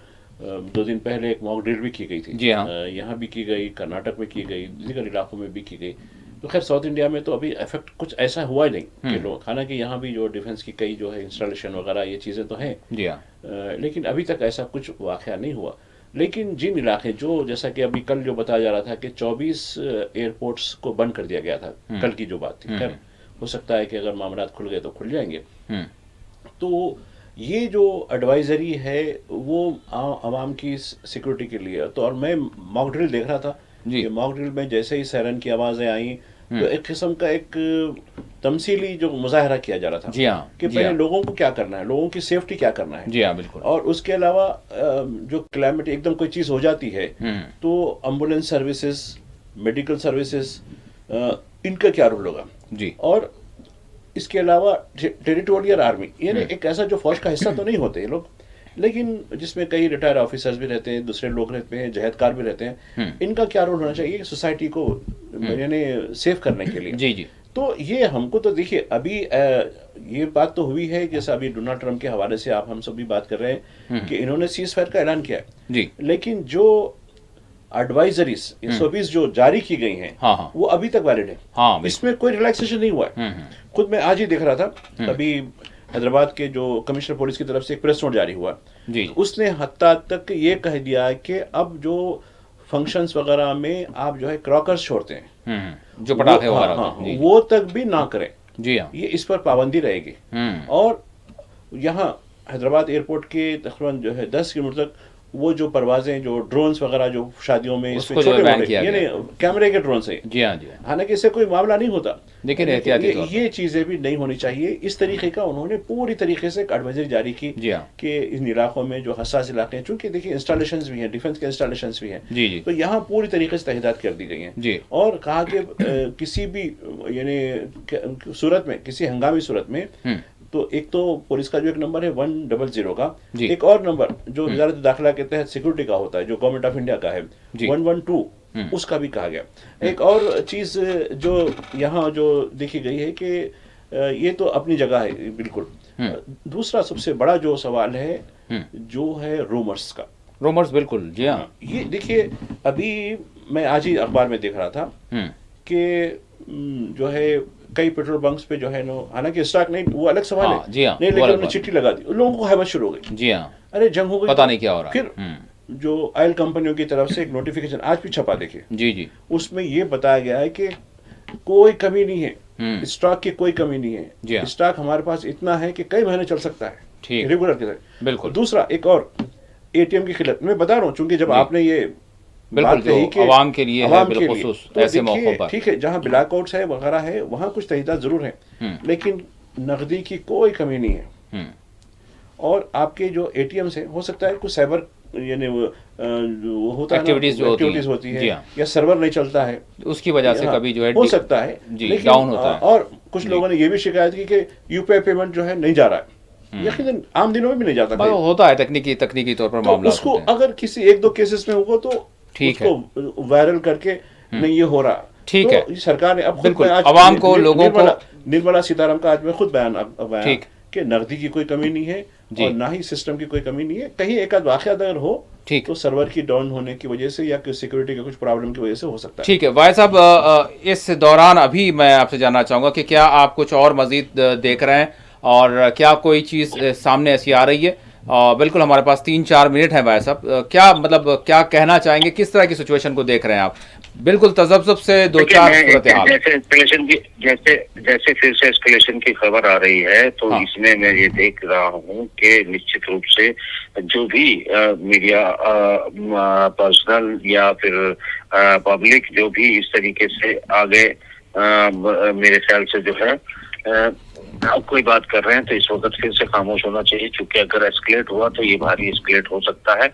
2 दिन पहले एक मॉक ड्रिल भी की गई थी। जी हाँ, यहाँ भी की गई, कर्नाटक में की गई, दीगर इलाकों में भी की गई। तो खैर साउथ इंडिया में तो अभी इफेक्ट कुछ ऐसा हुआ ही नहीं कि लोग, हालांकि यहाँ भी जो डिफेंस की कई जो है इंस्टॉलेशन वगैरह ये चीज़ें तो हैं, जी हाँ, लेकिन अभी तक ऐसा कुछ वाक़या नहीं हुआ। लेकिन जिन इलाके जो जैसा कि अभी कल जो बताया जा रहा था कि 24 एयरपोर्ट्स को बंद कर दिया गया था, कल की जो बात थी, खैर हो सकता है कि अगर मामला खुल गए तो खुल जाएंगे। तो ये जो एडवाइजरी है वो आवाम की सिक्योरिटी के लिए, तो और मैं मॉक ड्रिल देख रहा था कि मॉक ड्रिल में जैसे ही सायरन की आवाज़ें आई तो एक किस्म का एक तमसीली जो मुजाहरा किया जा रहा था। जी हाँ, कि पहले लोगों को क्या करना है, लोगों की सेफ्टी क्या करना है। जी हाँ, बिल्कुल। और उसके अलावा जो क्लाइमेट एकदम कोई चीज़ हो जाती है तो एम्बुलेंस सर्विसेज, मेडिकल सर्विसेज, इनका क्या रोल होगा। जी, और इसके अलावा टेरिटोरियल आर्मी, यानी एक ऐसा जो फौज का हिस्सा तो नहीं होते ये लोग, लेकिन जिसमें कई रिटायर्ड ऑफिसर्स भी रहते हैं, दूसरे लोग रहते हैं, जहदकार भी रहते हैं, इनका क्या रोल होना चाहिए सोसाइटी को यानी सेव करने के लिए। जी जी, तो ये हमको तो देखिए अभी ये बात तो हुई है, जैसा अभी डोनाल्ड ट्रंप के हवाले से आप हम सब भी बात कर रहे हैं कि इन्होंने सीज फायर का ऐलान किया है जी, लेकिन जो एडवाइजरीज SOPs जो जारी की गई हैं हाँ, वो अभी तक वैलिड है। हाँ, इसमें कोई रिलैक्सेशन नहीं हुआ है। खुद मैं आज ही देख रहा था, अभी हैदराबाद के जो कमिश्नर पुलिस की तरफ से एक प्रेस नोट जारी हुआ जी, उसने हत्ता तक ये कह दिया कि अब जो फंक्शंस वगैरह में आप जो है क्रॉकर्स छोड़ते हैं, जो पटाखे वगैरह, वो तक भी ना करें। जी हाँ, ये इस पर पाबंदी रहेगी। और यहाँ हैदराबाद एयरपोर्ट के तकरीबन जो है 10 किलोमीटर तक वो जो परवाजें जो ड्रोन्स वगैरह जो शादियों में इसमें छोटे मोटे यानी कैमरे के ड्रोन से, जी हाँ, जी हाँ, हालांकि इससे कोई मामला नहीं होता, लेकिन ये चीजें भी नहीं होनी चाहिए। इस तरीके का उन्होंने पूरी तरीके से एक एडवाइजरी जारी की कि इन इलाकों में जो हसास इलाके हैं, चूंकि देखिए इंस्टॉलेशंस भी हैं, डिफेंस के इंस्टॉलेशंस भी हैं, जी जी, तो यहाँ पूरी तरीके से तहदाद कर दी गई हैं जी, और कहा कि किसी भी यानी सूरत में, किसी हंगामी सूरत में, तो एक तो पुलिस का जो एक नंबर है 100 का, एक और नंबर जो वजारत दाखिला के तहत सिक्योरिटी का होता है जो गवर्नमेंट ऑफ इंडिया का है 112, उसका भी कहा गया। एक और चीज जो यहाँ जो देखी गई है कि ये तो अपनी जगह है बिल्कुल। दूसरा सबसे बड़ा जो सवाल है जो है रूमर्स का। रूमर्स, बिल्कुल, जी हाँ। ये देखिए अभी मैं आज ही अखबार में देख रहा था कि जो है कई पेट्रोल बंक्स पे जो है नो, हालांकि स्टॉक नहीं, वो अलग सवाल है, जी हाँ, नहीं, लेकिन उन्होंने चिट्ठी लगा दी, लोगों को हैबत शुरू हो गई। जी हाँ, अरे जंग हो गई, पता नहीं क्या हो रहा। फिर जो ऑयल कंपनियों की तरफ से एक नोटिफिकेशन आज भी छपा, देखिए जी जी, उसमें ये बताया गया है कि कोई कमी नहीं है, स्टॉक की कोई कमी नहीं है, स्टॉक हमारे पास इतना है कि कई महीने चल सकता है, ठीक, रेगुलर के साथ। बिल्कुल। दूसरा एक और ATM की खिलत मैं बता रहा हूँ, चूंकि जब आपने ये बिल्कुल जो आवाम के लिए है, बिलखुसूस ऐसे मौकों पर, ठीक है, जहाँ ब्लैकआउट्स है वगैरह है वहाँ कुछ तहदाद जरूर है, लेकिन नकदी की कोई कमी नहीं है। और आपके जो एटीएम्स हैं, हो सकता है कुछ साइबर यानी वो होता है ना, एक्टिविटीज जो एक्टिविटीज होती जी है, हाँ, या सर्वर नहीं चलता है, उसकी वजह से हाँ, कभी जो है हो सकता है, जी लेकिन डाउन होता है। और कुछ लोगों ने ये भी शिकायत की कि यूपीआई पेमेंट जो है नहीं जा रहा है, यकीनन आम दिनों में भी नहीं जाता मतलब कहीं। होता है तकनीकी तौर पर तो मामला उसको होते हैं। अगर किसी एक दो केसेस में होगा तो ठीक है। उसको वायरल करके नहीं ये हो रहा, ठीक तो है। ये सरकार ने अब खुद बिल्कुल, आज आवाम को, लोगों को निर्मला सीतारामन का आज मैं खुद बयान बयान ठीक। कि नकदी की कोई कमी नहीं है जी। और ना ही सिस्टम की कोई कमी नहीं है। कहीं एक आध वाकया अगर हो ठीक। तो सर्वर की डाउन होने की वजह से या सिक्योरिटी के कुछ प्रॉब्लम की वजह से हो सकता है। ठीक है वाहिद साहब, इस दौरान अभी मैं आपसे जानना चाहूँगा कि क्या आप कुछ और मजीद देख रहे हैं और क्या कोई चीज़ सामने ऐसी आ रही है? बिल्कुल, हमारे पास 3-4 मिनट है वाहिद साहब, क्या मतलब क्या कहना चाहेंगे, किस तरह की सिचुएशन को देख रहे हैं आप? बिल्कुल तजब्जुब से 2-4 सूरत हाल। जैसे एस्केलेशन की जैसे फिर से एस्केलेशन की खबर आ रही है, तो हाँ। इसमें मैं ये देख रहा हूँ कि निश्चित रूप से जो भी मीडिया पर्सनल या फिर पब्लिक जो भी इस तरीके से आगे मेरे ख्याल से जो है आप कोई बात कर रहे हैं तो इस वक्त फिर से खामोश होना चाहिए, क्योंकि अगर एस्केलेट हुआ तो ये भारी एस्केलेट हो सकता है।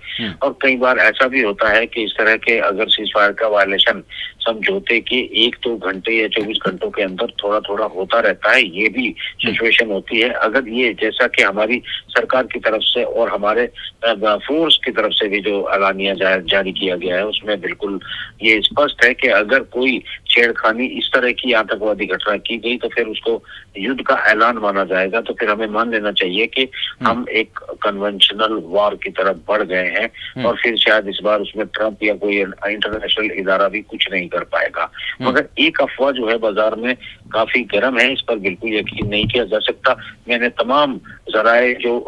और कई बार ऐसा भी होता है कि इस तरह के अगर सीज फायर का वायलेशन समझौते के 1-2 घंटे या 24 घंटों के अंदर थोड़ा थोड़ा होता रहता है, ये भी सिचुएशन होती है। अगर ये जैसा कि हमारी सरकार की तरफ से और हमारे फोर्स की तरफ से भी जो एलानिया जारी किया गया है, उसमें बिल्कुल ये स्पष्ट है कि अगर कोई छेड़खानी इस तरह की आतंकवादी घटना की गई तो फिर उसको युद्ध का ऐलान माना जाएगा। तो फिर हमें मान लेना चाहिए कि हम एक कन्वेंशनल वॉर की तरफ बढ़ गए हैं और फिर शायद इस बार उसमें ट्रंप या कोई इंटरनेशनल इदारा भी कुछ नहीं कर पाएगा। मगर एक अफवाह जो है बाजार में काफी गर्म है, इस पर बिल्कुल यकीन नहीं किया जा सकता। मैंने तमाम जराए जो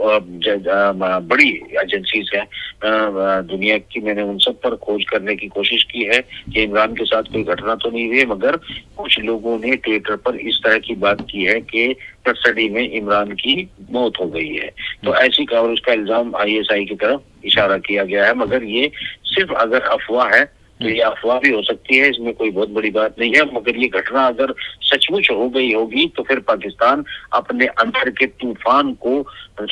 बड़ी एजेंसीज हैं दुनिया की, मैंने उन सब पर खोज करने की कोशिश की है कि इमरान के साथ कोई घटना तो नहीं हुई है, मगर कुछ लोगों ने ट्विटर पर इस तरह की बात की है कि कस्टडी में इमरान की मौत हो गई है। तो ऐसी खबर, उसका इल्जाम ISI की तरफ इशारा किया गया है, मगर ये सिर्फ अगर अफवाह है तो ये अफवाह भी हो सकती है, इसमें कोई बहुत बड़ी बात नहीं है। मगर ये घटना अगर सचमुच हो गई होगी तो फिर पाकिस्तान अपने अंदर के तूफान को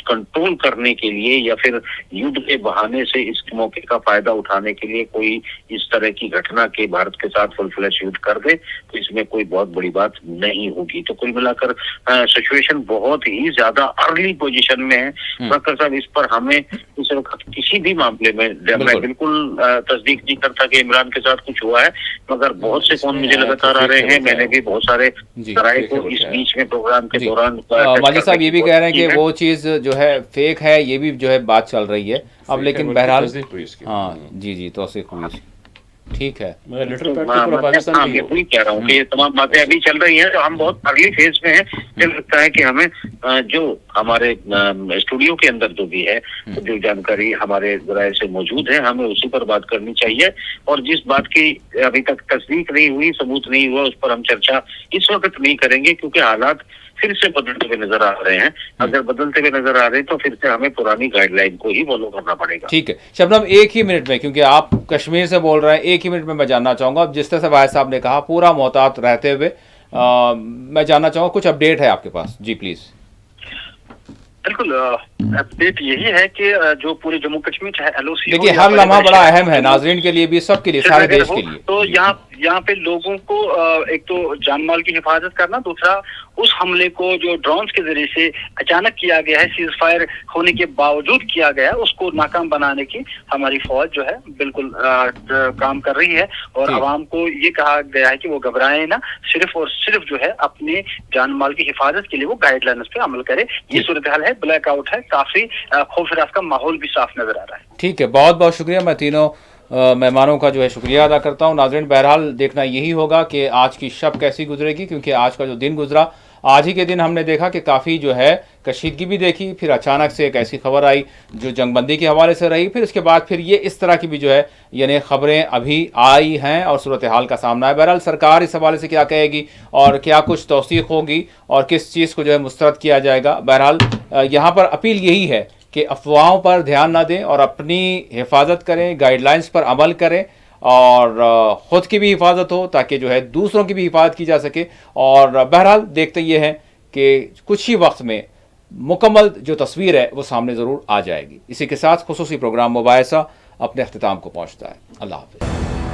कंट्रोल करने के लिए या फिर युद्ध के बहाने से इस मौके का फायदा उठाने के लिए कोई इस तरह की घटना के भारत के साथ फुल फ्लैश युद्ध कर दे तो इसमें कोई बहुत बड़ी बात नहीं होगी। तो कुल मिलाकर सिचुएशन बहुत ही ज्यादा अर्ली पोजीशन में है। डॉक्टर साहब, इस पर हमें इस वक्त किसी भी मामले में मैं बिल्कुल तस्दीक नहीं करता कि इमरान के साथ कुछ हुआ है, मगर बहुत से फोन मुझे लगातार आ रहे हैं। मैंने भी बहुत सारे जराए को इस बीच में प्रोग्राम के दौरान माजिद साहब ये भी कह रहे हैं कि वो चीज़ जो है फेक है, ये भी जो है बात चल रही है अब, लेकिन बहरहाल हाँ जी तौसीक हुई इसकी। ठीक है, मगर लिटिल पैड तो पूरा पाकिस्तान मैं वही कह रहा हूँ कि ये तमाम बातें अभी चल रही हैं, तो हम बहुत अर्ली फेज में हैं। मुझे लगता है कि हमें जो हमारे स्टूडियो के अंदर जो भी है, जो जानकारी हमारे राय से मौजूद है, हमें उसी पर बात करनी चाहिए। और जिस बात की अभी तक तस्दीक नहीं हुई, सबूत नहीं हुआ, उस पर हम चर्चा इस वक्त नहीं करेंगे, क्योंकि हालात फिर से बदलते हुए नजर आ रहे हैं। अगर बदलते हुए नजर आ रहे हैं तो फिर से हमें पुरानी गाइडलाइन को ही फॉलो करना पड़ेगा। ठीक है शबनम, एक ही मिनट में, क्योंकि आप कश्मीर से बोल रहे हैं, एक ही मिनट में मैं जानना चाहूँगा, जिस तरह से वाहिद साहब ने कहा पूरा मोहतात रहते हुए मैं जानना चाहूँगा कुछ अपडेट है आपके पास? जी प्लीज़। बिल्कुल, अपडेट यही है कि जो पूरे जम्मू कश्मीर चाहे LOC, देखिए हर लम्हा बड़ा अहम है, नाजरीन के लिए भी, सबके लिए, सारे देश के लिए। तो यहाँ पे लोगों को एक तो जान माल की हिफाजत करना, दूसरा उस हमले को जो ड्रोन्स के जरिए से अचानक किया गया है, सीज फायर होने के बावजूद किया गया है, उसको नाकाम बनाने की हमारी फौज जो है बिल्कुल काम कर रही है। और आवाम को ये कहा गया है कि वो घबराए ना, सिर्फ और सिर्फ जो है अपने जान माल की हिफाजत के लिए वो गाइडलाइंस पे अमल करे। ये सूरत हाल है, ब्लैकआउट है, काफी खौफनाक का माहौल भी साफ नजर आ रहा है। ठीक है, बहुत बहुत शुक्रिया। मैं तीनों मेहमानों का जो है शुक्रिया अदा करता हूँ। नाज़रीन, बहरहाल देखना यही होगा कि आज की शब कैसी गुजरेगी, क्योंकि आज का जो दिन गुजरा, आज ही के दिन हमने देखा कि काफ़ी जो है कशीदगी भी देखी, फिर अचानक से एक ऐसी खबर आई जो जंगबंदी के हवाले से रही, फिर उसके बाद फिर ये इस तरह की भी जो है यानी खबरें अभी आई हैं और सूरत हाल का सामना है। बहरहाल सरकार इस हवाले से क्या कहेगी और क्या कुछ तौसीक होगी और किस चीज़ को जो है मुस्तरद किया जाएगा, बहरहाल यहाँ पर अपील यही है कि अफवाहों पर ध्यान ना दें और अपनी हिफाजत करें, गाइडलाइंस पर अमल करें और ख़ुद की भी हिफाजत हो ताकि जो है दूसरों की भी हिफाजत की जा सके। और बहरहाल देखते ये हैं कि कुछ ही वक्त में मुकम्मल जो तस्वीर है वो सामने ज़रूर आ जाएगी। इसी के साथ खुसूसी प्रोग्राम मुबाहिसा अपने अख्तिताम को पहुँचता है। अल्लाह हाफ़िज़।